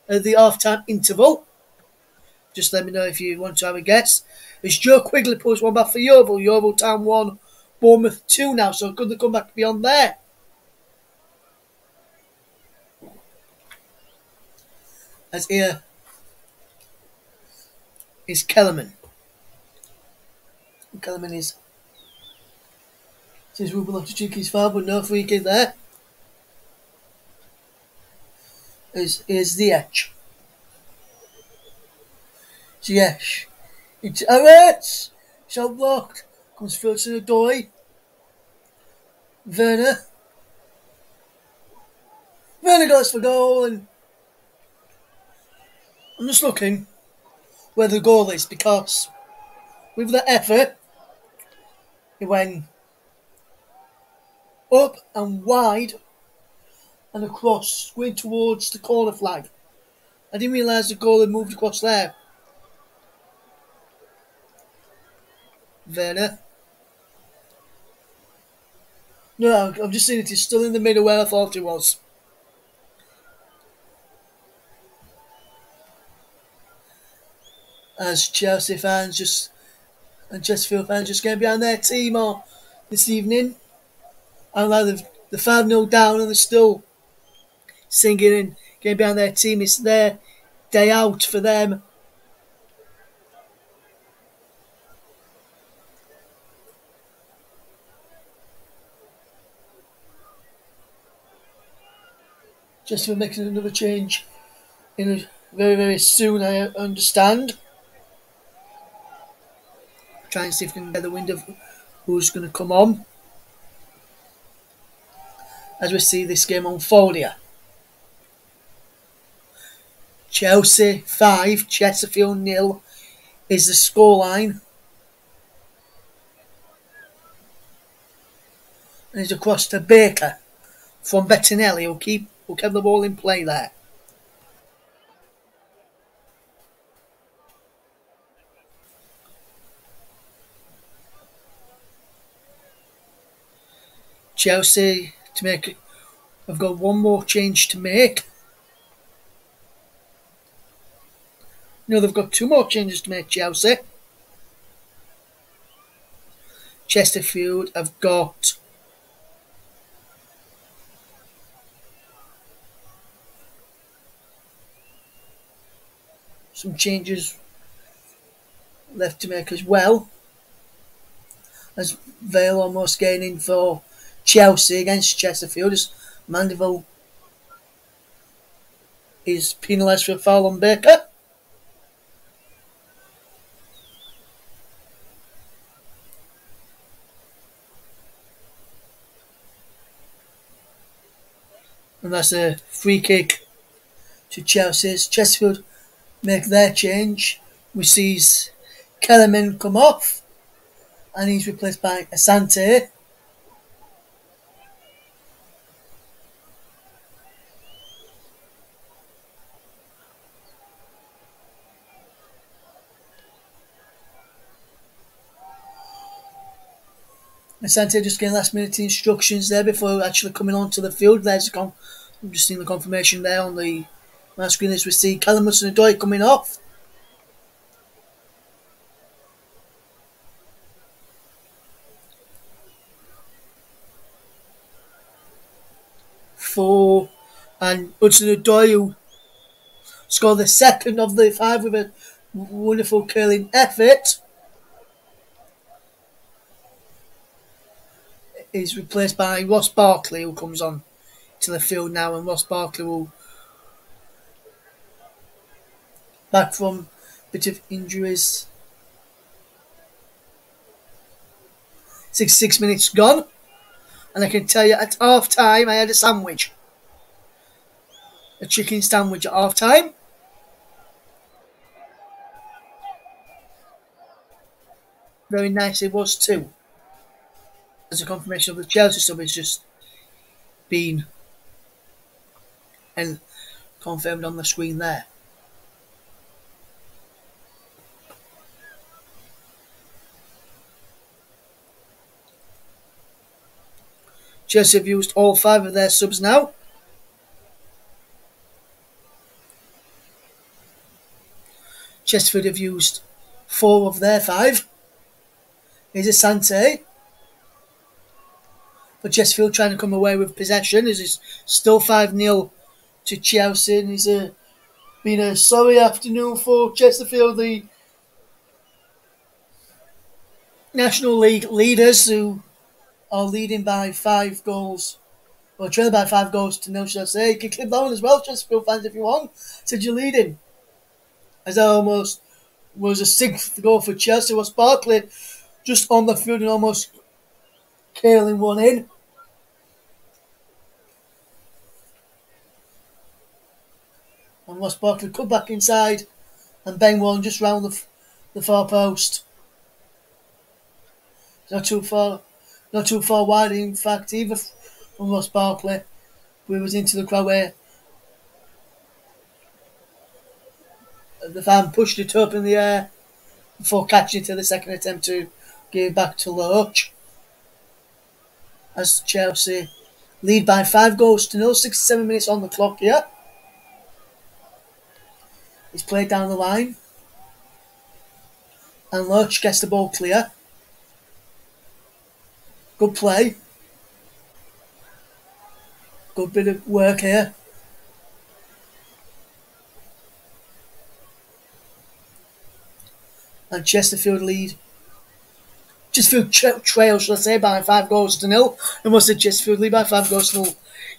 had the half-time interval? Just let me know if you want to have a guess. It's Joe Quigley post one back for Yeovil. Yeovil Town 1, Bournemouth 2 now, so could they come back beyond there? As here is Kellerman. Kellerman is says Ruben Loftus-Cheek foul, but no free kick there. Is the edge. Ziyech. It's Aretz. Shot blocked. Comes through to the door. Werner. Werner goes for goal, and I'm just looking where the goal is, because with the effort it went up and wide and across, going towards the corner flag. I didn't realise the goal had moved across there. Werner. No, I've just seen it. It's still in the middle where I thought it was. As Chelsea fans and Chesterfield fans just getting behind their team this evening. I like the 5-0 down, and they're still singing and getting behind their team. It's their day out for them. Just for making another change in very, very soon, I understand. Try and see if we can get the wind of who's going to come on as we see this game unfold here. Chelsea 5, Chesterfield 0 is the scoreline. And it's across to Baker from Bettinelli, who'll keep the ball in play there. Chelsea I've got one more change to make. No, they've got two more changes to make, Chelsea. Chesterfield have got some changes left to make as well, as Vale almost gaining for Chelsea against Chesterfield, as Mandeville is penalised for a foul on Baker. And that's a free kick to Chelsea's. Chesterfield make their change. We see Kellerman come off, and he's replaced by Asante. Asante just getting last minute instructions there before actually coming onto the field. I'm just seeing the confirmation there on my screen as we see Callum Hudson-Odoi coming off. And Hudson-Odoi, who scored the second of the 5 with a wonderful curling effort, is replaced by Ross Barkley, who comes on to the field now, and Ross Barkley will back from a bit of injuries. 6 minutes gone, and I can tell you at half time I had a sandwich. A chicken sandwich at half time. Very nice it was too. As a confirmation of the Chelsea sub has just been and confirmed on the screen there. Chelsea have used all 5 of their subs now. Chesterfield have used 4 of their 5. Here's a Sante. But Chesterfield trying to come away with possession. It's still 5-0 to Chelsea. And it's been a sorry afternoon for Chesterfield, the National League leaders, who are leading by 5 goals. Well, trailing by 5 goals to nil, should I say. You can clip that one as well, Chesterfield fans, if you want. Said you're leading. As that almost was a 6th goal for Chelsea. Was Barkley just on the field and almost curling one in. And Ross Barkley cut back inside and bang one just round the far post. Not too far wide, in fact, either from Ross Barkley. We was into the crowd where the fan pushed it up in the air before catching it to the second attempt to give it back to Loach. As Chelsea lead by 5 goals to nil, 67 minutes on the clock here. It's played down the line. And Loach gets the ball clear. Good play. Good bit of work here. And Chesterfield lead. Chesterfield trail, shall I say, by 5 goals to nil. And must have Chesterfield lead by 5 goals to nil.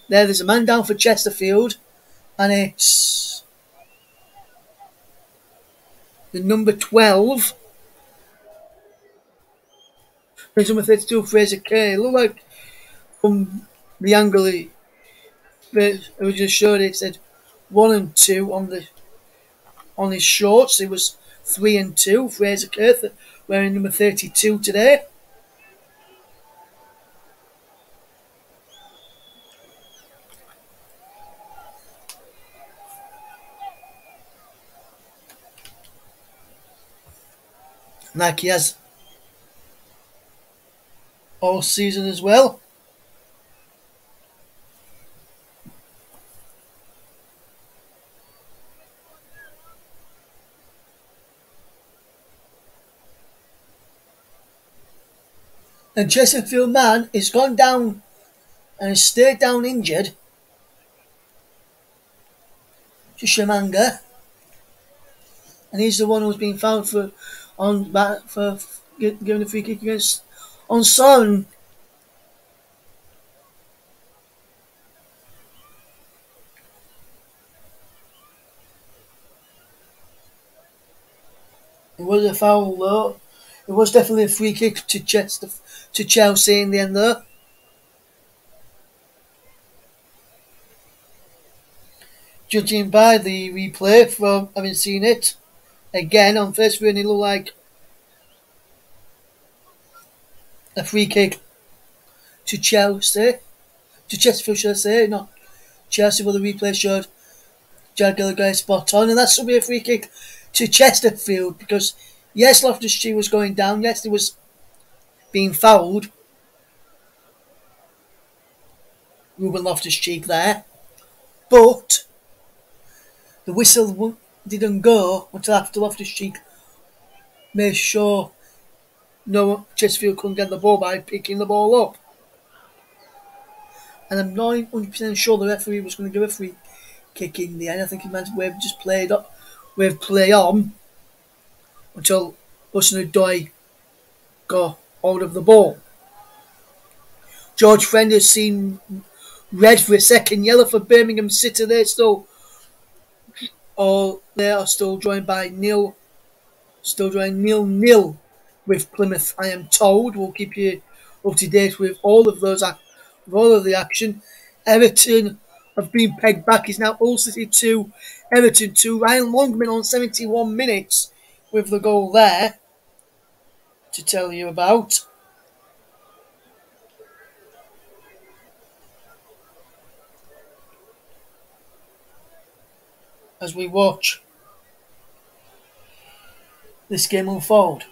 There's a man down for Chesterfield. And it's the number 12. It's number 32, Fraser Kay. It looked like from the angle it was just showed, it said 1 and 2 on his shorts. It was 3 and 2. Fraser Kay wearing number 32 today. Like he has all season as well. And Chesterfield man is gone down and has stayed down injured to Shamanga. And he's the one who's been fouled for giving a free kick against on Son. It was a foul though. It was definitely a free kick to Chelsea in the end though. Judging by the replay from having seen it again on first viewing, it looked like a free kick to Chelsea. To Chesterfield, should I say, not Chelsea, but the replay showed Jared Gallagher spot on, and that should be a free kick to Chesterfield because yes, Loftus-Cheek was going down, yes, it was being fouled. Ruben Loftus-Cheek there, but the whistle didn't go until after Loftus-Cheek made sure no Chesterfield couldn't get the ball by picking the ball up. And I'm not 100% sure the referee was going to give a free kick in the end. I think he meant we've just played up, we've play on until Hudson-Odoi got hold of the ball. George Friend has seen red for a second yellow for Birmingham City. They are still drawing by nil. Still drawing 0-0 with Plymouth, I am told. We'll keep you up to date with all of the action. Everton have been pegged back. It's now Hull City 2, Everton 2. Ryan Longman on 71 minutes with the goal there to tell you about. As we watch this game unfold.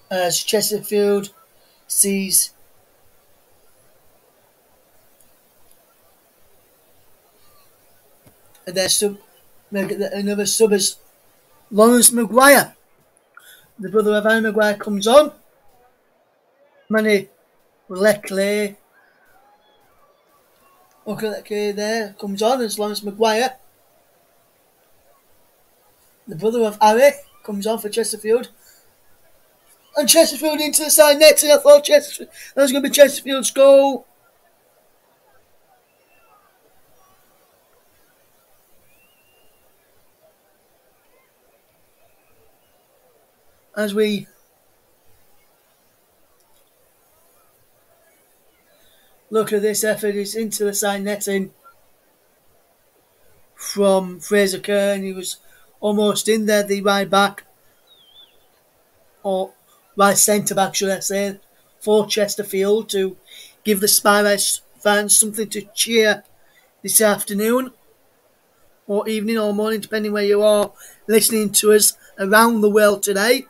as Chesterfield sees their another sub as Lawrence Maguire. The brother of Harry Maguire comes on. Manny Leclerc. Okay, there comes on as Lawrence Maguire. The brother of Harry comes on for Chesterfield. And Chesterfield into the side net, and I thought that was going to be Chesterfield's goal. As we look at this effort, it's into the side netting from Fraser Kerr, and he was almost in there, the right back, or right centre back, should I say, for Chesterfield to give the Spires fans something to cheer this afternoon, or evening, or morning, depending where you are listening to us around the world today.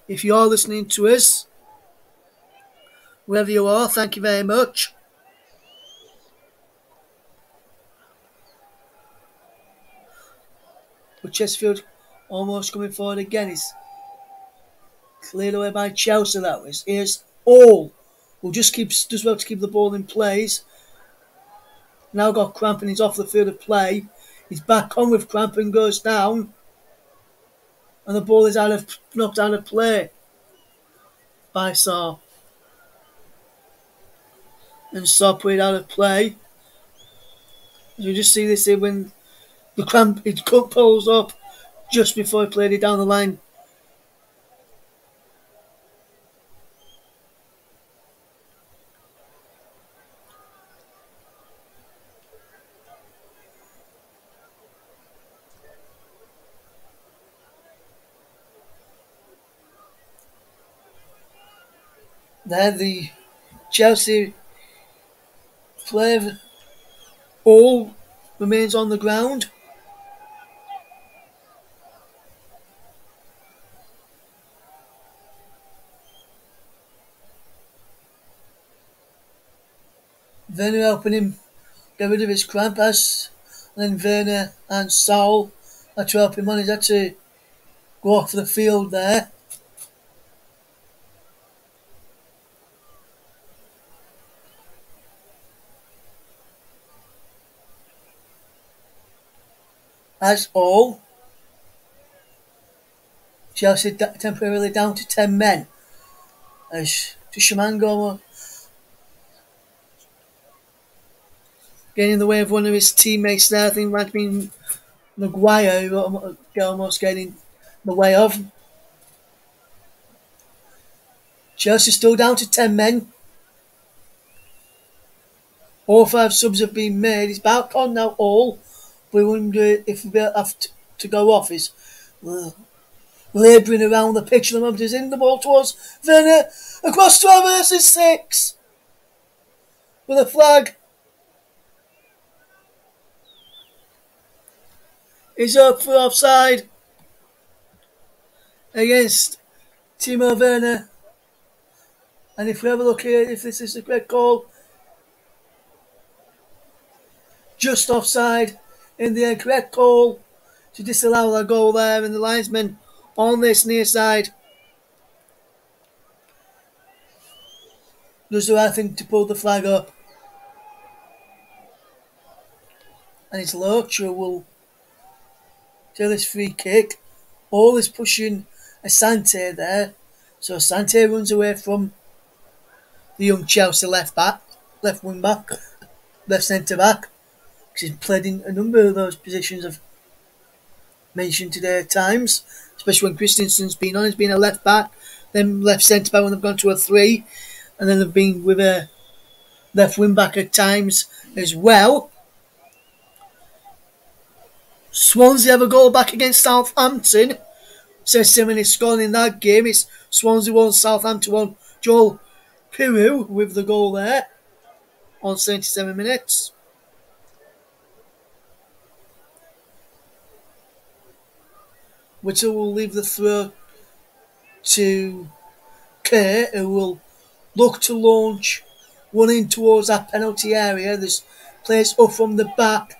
If you are listening to us, wherever you are, thank you very much. But Chesterfield almost coming forward again. He's cleared away by Chelsea, that was. Here's All, who does well to keep the ball in place. Now got cramp and he's off the field of play. He's back on with cramp and goes down. And the ball is knocked out of play by Saw. And Saw put it out of play. You just see this here when the cramp, it pulls up just before he played it down the line. There the Chelsea player All remains on the ground. Werner helping him get rid of his cramp, as then Werner and Saul had to help him on. He's had to go off the field there. As All, Chelsea temporarily down to 10 men. As Shamango getting in the way of one of his teammates there. I think it might have been Maguire who almost getting in the way of. Chelsea still down to 10 men. All 5 subs have been made. He's back on now, All. But we wonder if we have to go off. He's labouring around the pitch at the moment. He's in the ball towards Werner. Across 12 versus 6. With a flag. He's up for offside. Against Timo Werner. And if we have a look here, if this is the correct call, just offside in the correct call to disallow that goal there, and the linesman on this near side does the right thing to pull the flag up. And it's Loach who will do this free kick. All is pushing Asante there. So Asante runs away from the young Chelsea left wing back, left centre back. Because he's played in a number of those positions I've mentioned today at times, especially when Christensen's been on. He's been a left back, then left centre back when they've gone to a 3, and then they've been with a left wing back at times as well. Swansea have a goal back against Southampton. Says Simon is scoring in that game. It's Swansea 1, Southampton 1. Joel Piru with the goal there on 77 minutes. Whittle will leave the throw to Kerr, who will look to launch one in towards that penalty area. There's players up from the back.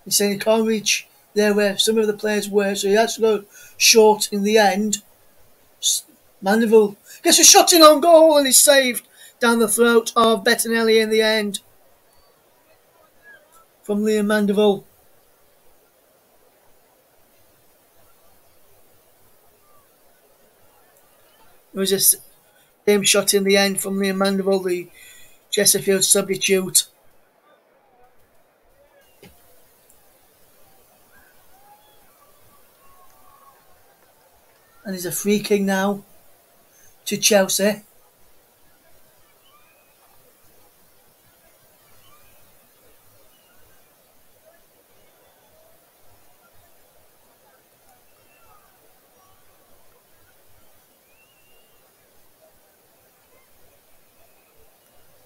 He's saying he can't reach there where some of the players were, so he has to go short in the end. Mandeville gets a shot in on goal and is saved down the throat of Bettinelli in the end from Liam Mandeville. There was a same shot in the end from Liam Mandeville, the Chesterfield substitute. And there's a free kick now to Chelsea.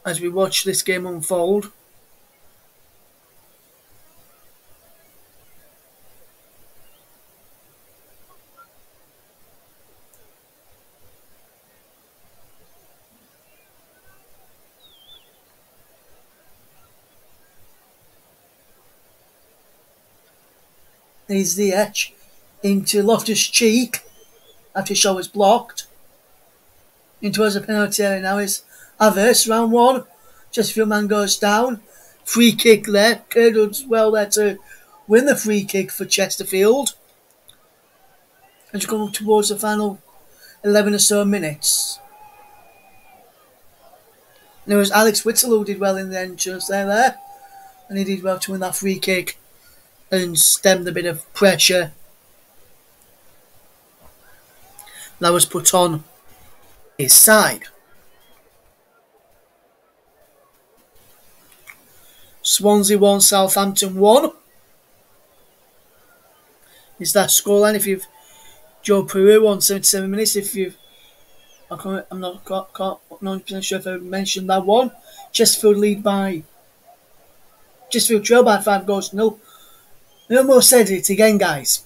As we watch this game unfold. There's the edge into Loftus-Cheek after his shot was blocked. Into as a penalty area now is Averse, round one. Chesterfield man goes down. Free kick there. Kerr does well there to win the free kick for Chesterfield. As you come towards the final 11 or so minutes. And there was Alex Whittle who did well in the entrance there. And he did well to win that free kick and stemmed a bit of pressure that was put on his side. Swansea 1, Southampton 1. Is that scoreline? If you've Joe Peru on 77 minutes. If you've, I'm not 100% sure if I mentioned that one. Chesterfield trail by 5 goals to 0. No more said it again, guys.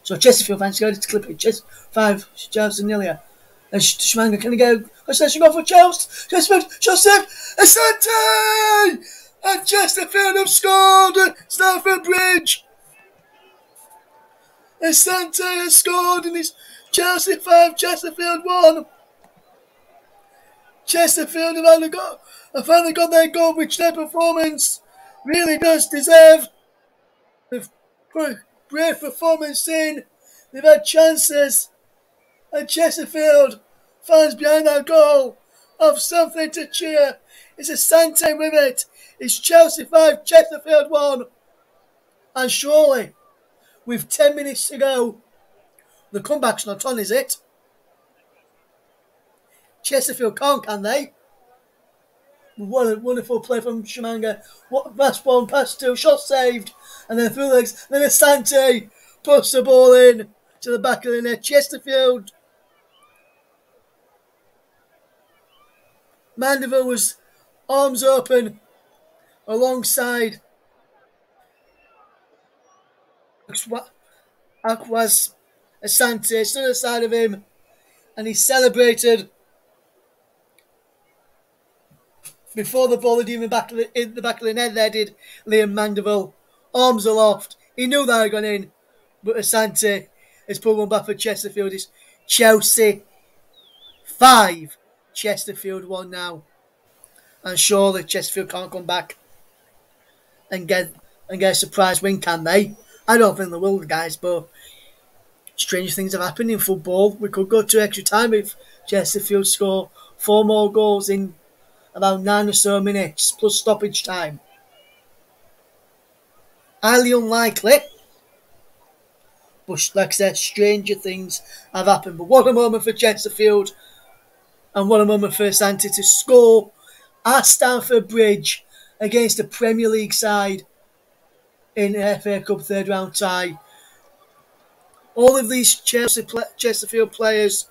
So Chesterfield fans go to clip it. 5 Chelsea nearly. And Schmanger can go. She go for Chelsea. Chesterfield, Joseph, Asante! And Chesterfield have scored at Stamford Bridge. Asante has scored and it's Chelsea 5, Chesterfield 1. Chesterfield have finally got their goal, which their performance really does deserve. They've put a great performance in. They've had chances. And Chesterfield fans behind that goal have something to cheer. It's Asante with it. It's Chelsea 5, Chesterfield 1. And surely, with 10 minutes to go, the comeback's not on, is it? Chesterfield can't, can they? What a wonderful play from Schmanger. What fast one, pass to, shot saved. And then through legs. Then Asante puts the ball in to the back of the net. Chesterfield. Mandeville was arms open alongside Aquas. Asante stood at the side of him and he celebrated before the ball had even in the back of the net. There did Liam Mandeville, arms aloft. He knew that had gone in, but Asante has put one back for Chesterfield. It's Chelsea 5, Chesterfield 1 now, and surely Chesterfield can't come back and get a surprise win, can they? I don't think they will, guys, but strange things have happened in football. We could go to extra time if Chesterfield score 4 more goals in about 9 or so minutes, plus stoppage time. Highly unlikely. But like I said, stranger things have happened. But what a moment for Chesterfield. And what a moment for Asante to score at Stamford Bridge against a Premier League side in the FA Cup third round tie. All of these Chesterfield players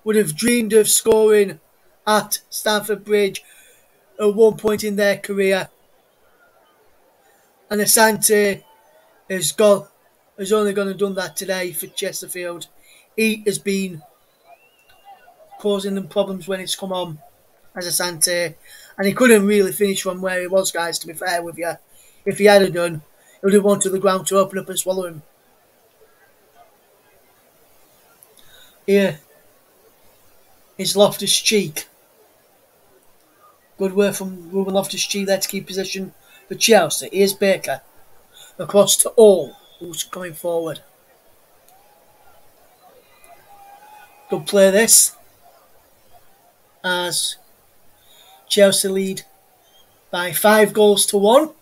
would have dreamed of scoring at Stamford Bridge at one point in their career. And Asante has got has only gone and done that today for Chesterfield. He has been causing them problems when it's come on as a Sante, and he couldn't really finish from where he was, guys, to be fair with you. If he had done, he would have wanted the ground to open up and swallow him. Here is Loftus-Cheek. Good work from Ruben Loftus-Cheek there to keep possession for Chelsea. Here's Baker. Across to All, who's coming forward. Good play this. As Chelsea lead by 5-1.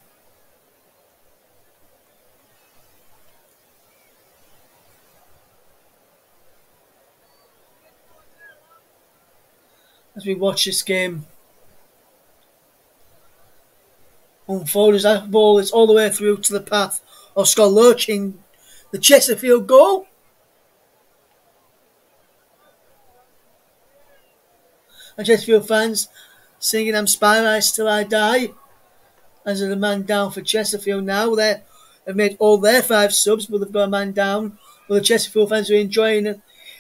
As we watch this game unfold, as that ball is all the way through to the path of Scott Lurching, the Chesterfield goal. And Chesterfield fans singing "I'm Spyrice Till I Die" as the man down for Chesterfield now. They have made all their 5 subs, but they've got a man down. But the Chesterfield fans are enjoying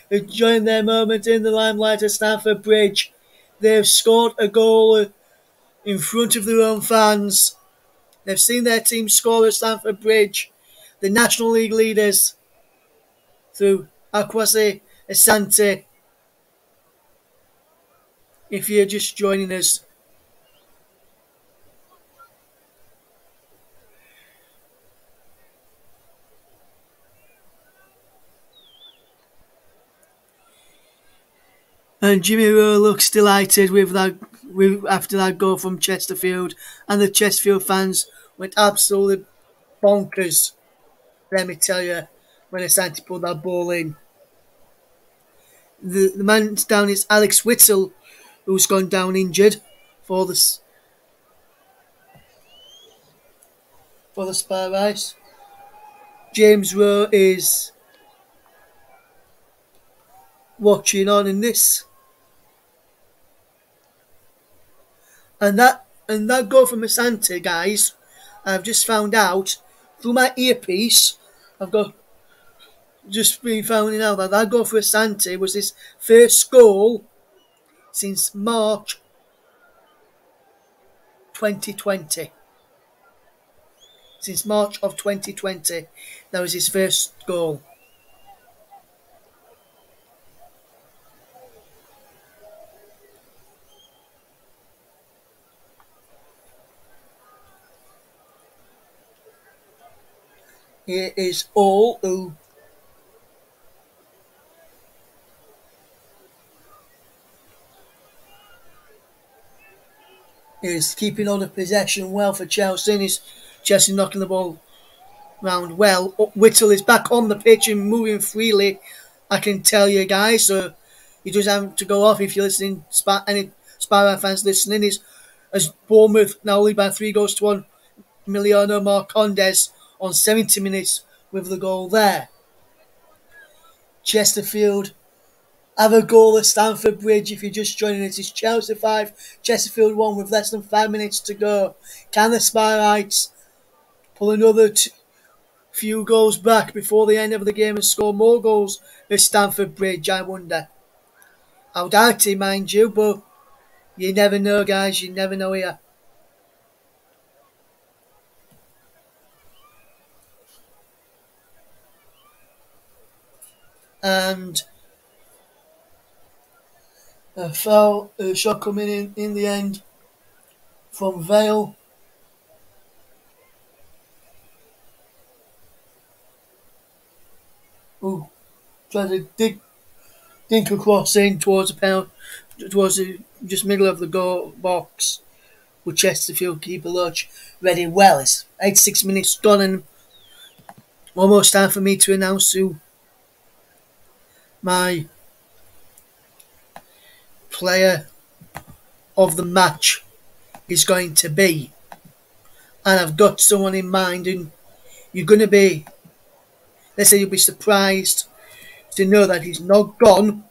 their moment in the limelight at Stamford Bridge. They've scored a goal in front of their own fans. They've seen their team score at Stamford Bridge. The National League leaders through Akwasi Asante. If you're just joining us, and Jimmy Rowe looks delighted after that goal from Chesterfield, and the Chesterfield fans went absolutely bonkers. Let me tell you, when Asante pulled that ball in. The man down is Alex Whittle, who's gone down injured for the Spyrice. James Rowe is watching on in this. And that goal from Asante, guys, I've just found out through my earpiece. I've just been finding out that goal for Asante was his first goal since March 2020. Since March of 2020, that was his first goal. Here is All, who is keeping on the possession well for Chelsea, and is Chelsea knocking the ball round well. Whittle is back on the pitch and moving freely, I can tell you guys, so he doesn't have to go off if you're listening, any Sparrow fans listening, as Bournemouth now lead by 3-1, Emiliano Marcondes on 70 minutes with the goal there. Chesterfield have a goal at Stamford Bridge. If you're just joining us, it's Chelsea 5, Chesterfield 1 with less than 5 minutes to go. Can the Spyrites pull another few goals back before the end of the game and score more goals at Stamford Bridge, I wonder? I doubt it, mind you, but you never know, guys. You never know here. And a foul shot coming in the end from Vale. Who tried to dink across in towards the penalty, towards the just middle of the goal box, with Chesterfield keeper Lodge ready well. It's 86 minutes done and almost time for me to announce who my player of the match is going to be. And I've got someone in mind, and you're going to be, let's say you'll be surprised to know that he's not gone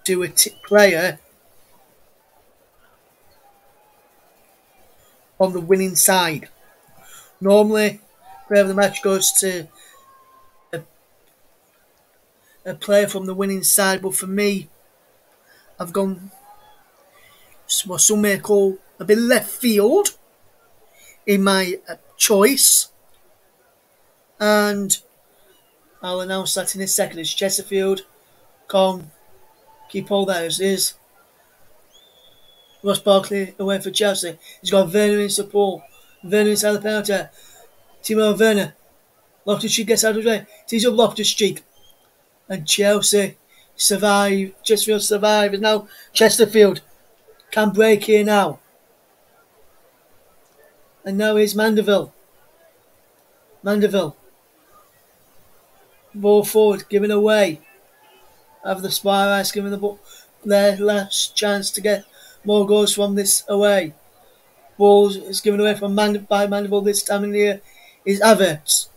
to a player on the winning side. Normally, Player of the match goes to a player from the winning side, but for me, I've gone what some may call a bit left field in my choice, and I'll announce that in a second. It's Chesterfield. Keep all those. Is Ross Barkley away for Chelsea. He's got Werner in support. Werner inside the penalty. Timo Werner. Loftus-Cheek gets out of the way. Tees up Loftus-Cheek. And Chelsea survive. Chesterfield survive. And now Chesterfield can break here now. And now here's Mandeville. Ball forward, given away. Have the Spirits giving the ball their last chance to get more goals from this away. Ball is given away by Mandeville this time in the year is Havertz.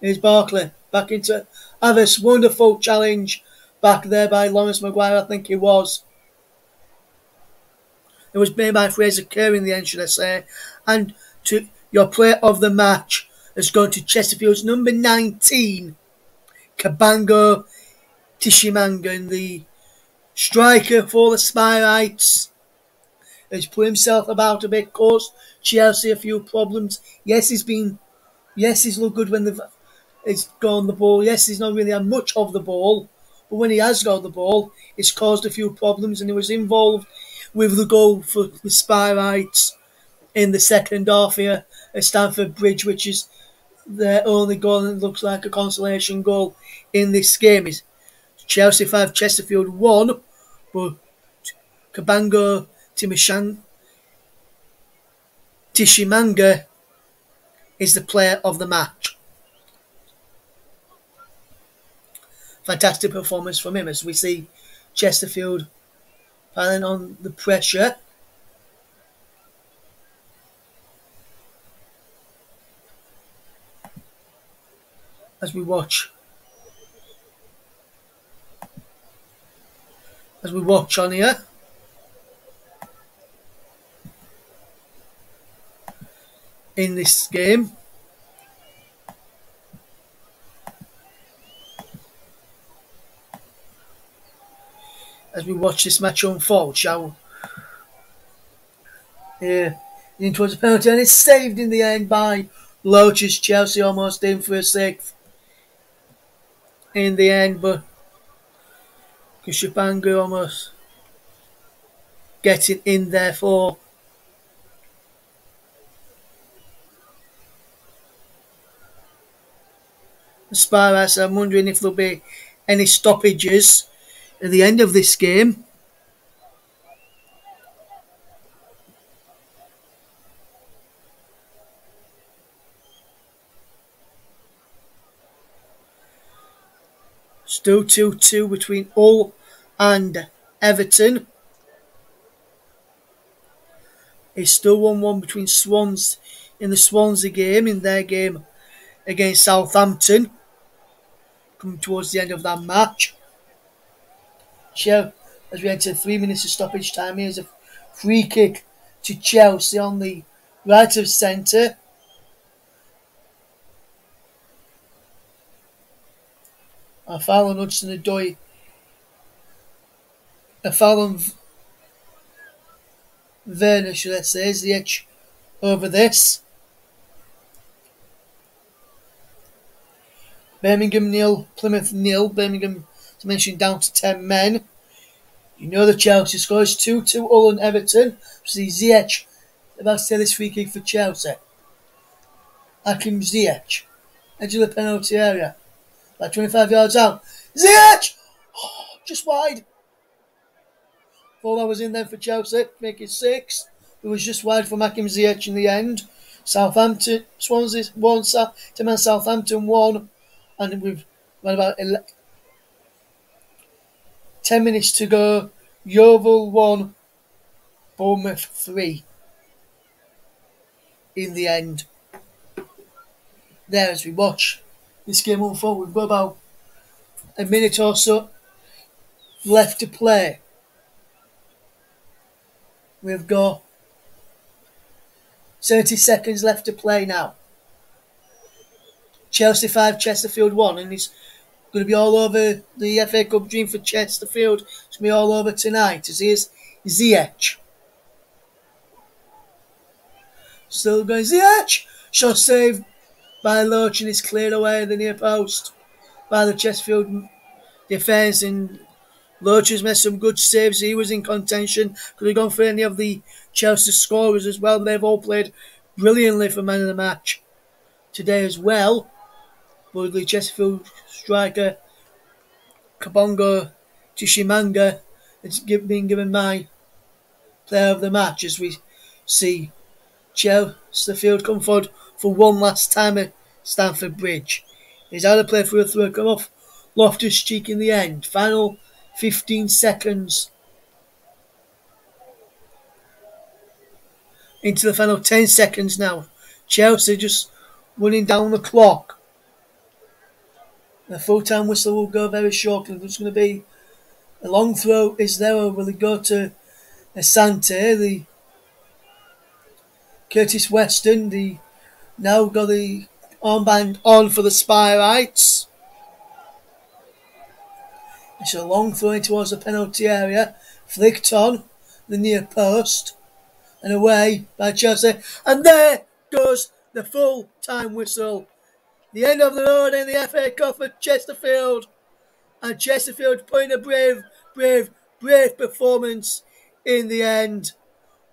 Here's Barkley. Back into Havertz. Wonderful challenge back there by Lawrence Maguire, I think it was. It was made by Fraser Kerr in the end, should I say. And to your player of the match has gone to Chesterfield's number 19, Kabango Tishimanga, and the striker for the Spirites has put himself about a bit, caused Chelsea a few problems. Yes, he's looked good when he's got the ball. Yes, he's not really had much of the ball, but when he has got the ball, it's caused a few problems, and he was involved with the goal for the Spirites in the second half here at Stamford Bridge, which is their only goal, and it looks like a consolation goal in this game. Is Chelsea 5, Chesterfield 1, but Kabango Tishimanga is the player of the match. Fantastic performance from him as we see Chesterfield piling on the pressure. As we watch on here. In this game. As we watch this match unfold, shall we? Yeah, in towards the penalty, and it's saved in the end by Loaches. Chelsea almost in for a sixth in the end, but Kushapangu almost getting in there for the Spirits. I'm wondering if there'll be any stoppages at the end of this game. Still 2-2 between Hull and Everton. It's still 1-1 between Swans in the Swansea game, in their game against Southampton. Coming towards the end of that match. As we enter 3 minutes of stoppage time, here's a free kick to Chelsea on the right of centre. A foul on Hudson-Odoi. A foul on Werner, should I say, is the edge over this. Birmingham 0, Plymouth 0. Birmingham, to mention, down to 10 men. You know the Chelsea score is 2-2 Hull and Everton. See Ziyech about to take this free kick for Chelsea. Hakim Ziyech, edge of the penalty area. Like 25 yards out. Ziyech! Oh, just wide. Thought that was in there for Chelsea, make it 6. It was just wide from Hakim Ziyech in the end. Southampton, Swansea 1, Southampton 1. And we've got about 10 minutes to go. Yeovil 1, Bournemouth 3. In the end. There, as we watch this game unfold, we've got about a minute or so left to play. We've got 30 seconds left to play now. Chelsea 5, Chesterfield 1, and it's going to be all over the FA Cup dream for Chesterfield. It's going to be all over tonight. As here's Ziyech. Still going Ziyech. Shot saved by Loach and it's cleared away at the near post by the Chesterfield defence. And Loach has made some good saves. He was in contention. Could have gone for any of the Chelsea scorers as well. They've all played brilliantly for man of the match today as well. But the Chesterfield striker Kabongo Tishimanga has been given my player of the match as we see Chesterfield come forward for one last time at Stamford Bridge. He's had a play for a throw come off Loftus-Cheek in the end. Final 15 seconds into the final 10 seconds now. Chelsea just running down the clock. The full-time whistle will go very shortly. There's going to be a long throw. Is there, or will it go to Asante? The Curtis Weston, the now got the armband on for the Spirites. It's a long throw in towards the penalty area. Flicked on the near post and away by Chelsea. And there goes the full-time whistle. The end of the road in the FA Cup for Chesterfield. And Chesterfield putting a brave performance in the end.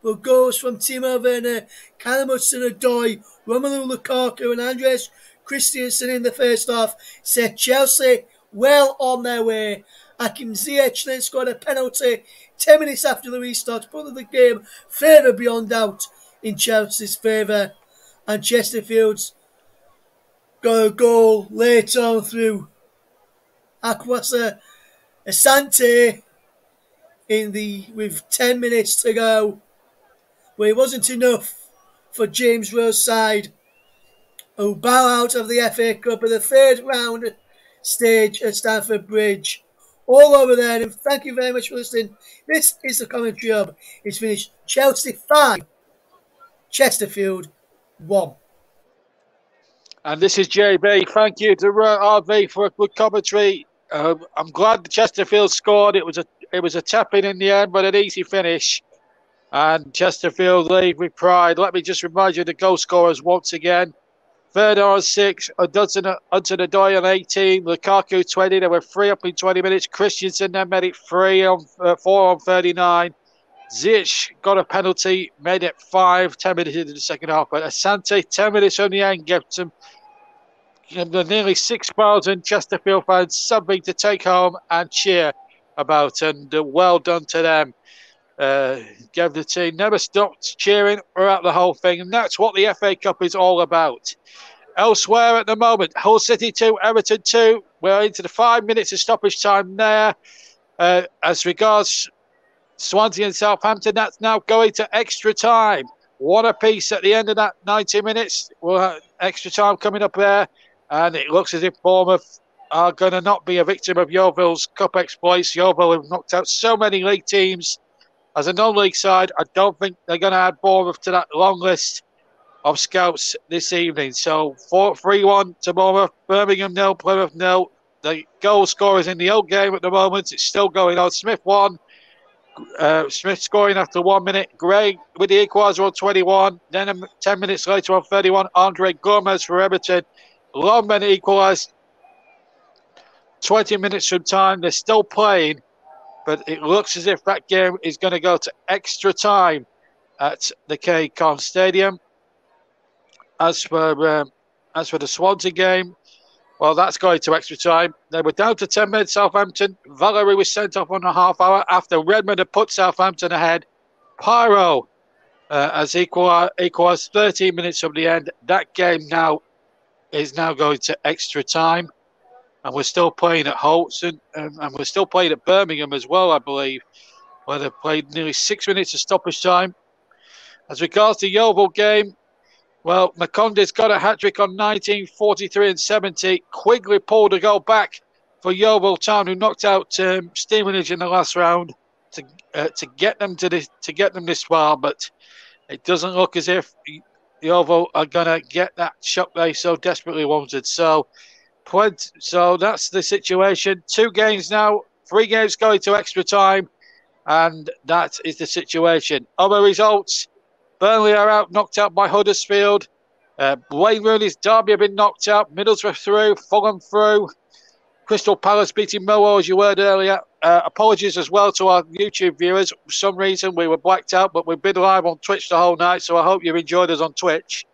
But goals from Timo Werner, Callum Hudson-Odoi, Romelu Lukaku and Andres Christensen in the first half set Chelsea well on their way. Hakim Ziyech then scored a penalty 10 minutes after the restart, put the game further beyond doubt in Chelsea's favour. And Chesterfield's got a goal late on through Akwasa Asante with 10 minutes to go. But it wasn't enough for James Rowe's side, who bow out of the FA Cup at the third round stage at Stamford Bridge. All over there, and thank you very much for listening. This is the commentary hub. It's finished Chelsea 5, Chesterfield 1. And this is JB. Thank you to RV for a good commentary. I'm glad Chesterfield scored. It was a tap-in the end, but an easy finish. And Chesterfield lead with pride. Let me just remind you the goal scorers once again. Werner on 6, Hudson-Odoi on 18, Lukaku 20. They were 3 up in 20 minutes. Christensen then made it 4 on 39. Ziyech got a penalty, made it 10 minutes into the second half. But Asante, 10 minutes on the end, gave them the nearly 6,000 Chesterfield fans something to take home and cheer about. And well done to them. Gave the team, never stopped cheering throughout the whole thing. And that's what the FA Cup is all about. Elsewhere at the moment, Hull City 2, Everton 2. We're into the 5 minutes of stoppage time there. As regards Swansea and Southampton, that's now going to extra time. One apiece at the end of that 90 minutes. We'll have extra time coming up there. And it looks as if Bournemouth are going to not be a victim of Yeovil's cup exploits. Yeovil have knocked out so many league teams. As a non-league side, I don't think they're going to add Bournemouth to that long list of scouts this evening. So 3-1 to Bournemouth, Birmingham 0, Plymouth 0. The goal scorers in the old game at the moment. It's still going on. Smith 1. Smith scoring after 1 minute. Gray with the equaliser on 21. Then 10 minutes later on 31, Andre Gomez for Everton. Longman equalised 20 minutes from time. They're still playing. But it looks as if that game is going to go to extra time at the K-Con Stadium. As for the Swansea game, well, that's going to extra time. They were down to 10 men, Southampton. Valerie was sent off on a half hour after Redmond had put Southampton ahead. Pyro has equalised 13 minutes from the end. That game is now going to extra time. And we're still playing at Holton, and we're still playing at Birmingham as well, I believe, where they've played nearly 6 minutes of stoppage time. As regards the Yeovil game, well, McCondy's got a hat-trick on 19, 43 and 70. Quigley pulled a goal back for Yeovil Town, who knocked out Stevenage in the last round to get them this far, but it doesn't look as if Yeovil are going to get that shock they so desperately wanted. So that's the situation. 2 games now, 3 games going to extra time, and that is the situation. Other results: Burnley are knocked out by Huddersfield. Wayne Rooney's Derby have been knocked out. Middlesbrough through, Fulham through. Crystal Palace beating Millwall, as you heard earlier. Apologies as well to our YouTube viewers. For some reason, we were blacked out, but we've been live on Twitch the whole night, so I hope you enjoyed us on Twitch,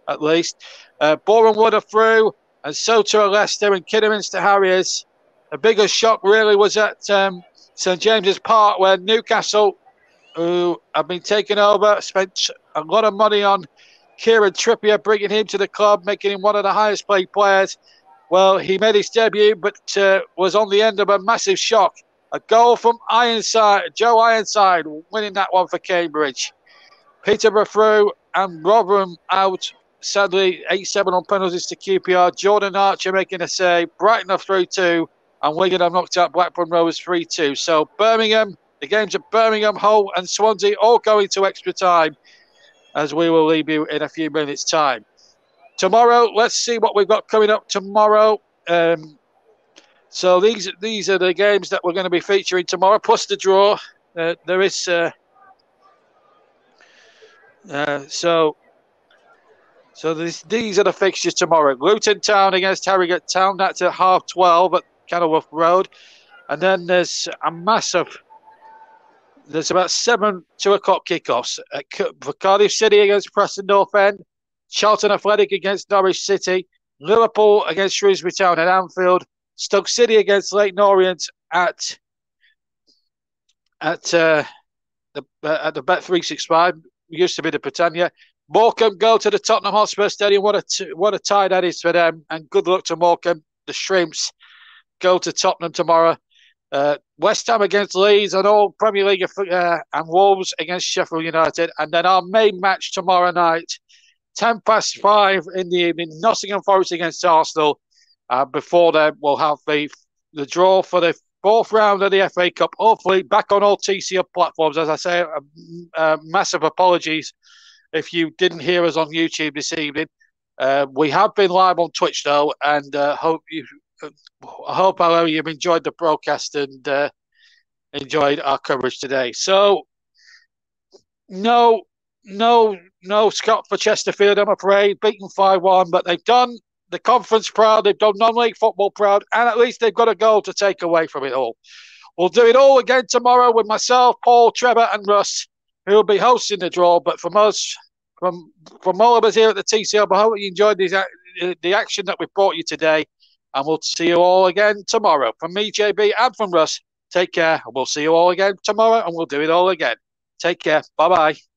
at least. Boreham Wood are through, and so too are Leicester and Kidderminster Harriers. The biggest shock really was at St James's Park, where Newcastle, who have been taken over, spent a lot of money on Kieran Trippier, bringing him to the club, making him one of the highest paid players. Well, he made his debut, but was on the end of a massive shock. A goal from Ironside, Joe Ironside, winning that one for Cambridge. Peterborough through and Rotherham out. Sadly, 8-7 on penalties to QPR. Jordan Archer making a save. Brighton are through 2. And Wigan have knocked out Blackburn Rovers 3-2. So Birmingham, the games at Birmingham, Hull and Swansea all going to extra time, as we will leave you in a few minutes' time. Tomorrow, let's see what we've got coming up tomorrow. So these are the games that we're going to be featuring tomorrow, plus the draw. There is so these are the fixtures tomorrow. Luton Town against Harrogate Town. That's at 12:30 at Kenilworth Road, and then there's a massive. There's about 7 2:00 kickoffs for Cardiff City against Preston North End. Charlton Athletic against Norwich City, Liverpool against Shrewsbury Town at Anfield, Stoke City against Leyton Orient at the Bet365, used to be the Britannia. Morecambe go to the Tottenham Hotspur Stadium. What a tie that is for them, and good luck to Morecambe. The Shrimps go to Tottenham tomorrow. West Ham against Leeds, and all Premier League and Wolves against Sheffield United. And then our main match tomorrow night, 5:10 in the evening, Nottingham Forest against Arsenal. Before then, we'll have the draw for the 4th round of the FA Cup, hopefully back on all TCL platforms. As I say, massive apologies if you didn't hear us on YouTube this evening. We have been live on Twitch, though, and I hope you've enjoyed the broadcast and enjoyed our coverage today. So, no Scott for Chesterfield, I'm afraid. Beaten 5-1, but they've done the conference proud, they've done non-league football proud, and at least they've got a goal to take away from it all. We'll do it all again tomorrow with myself, Paul, Trevor and Russ, who will be hosting the draw. But from us, from all of us here at the TCL, I hope you enjoyed the action that we've brought you today, and we'll see you all again tomorrow. From me, JB, and from Russ, take care, and we'll see you all again tomorrow, and we'll do it all again. Take care. Bye-bye.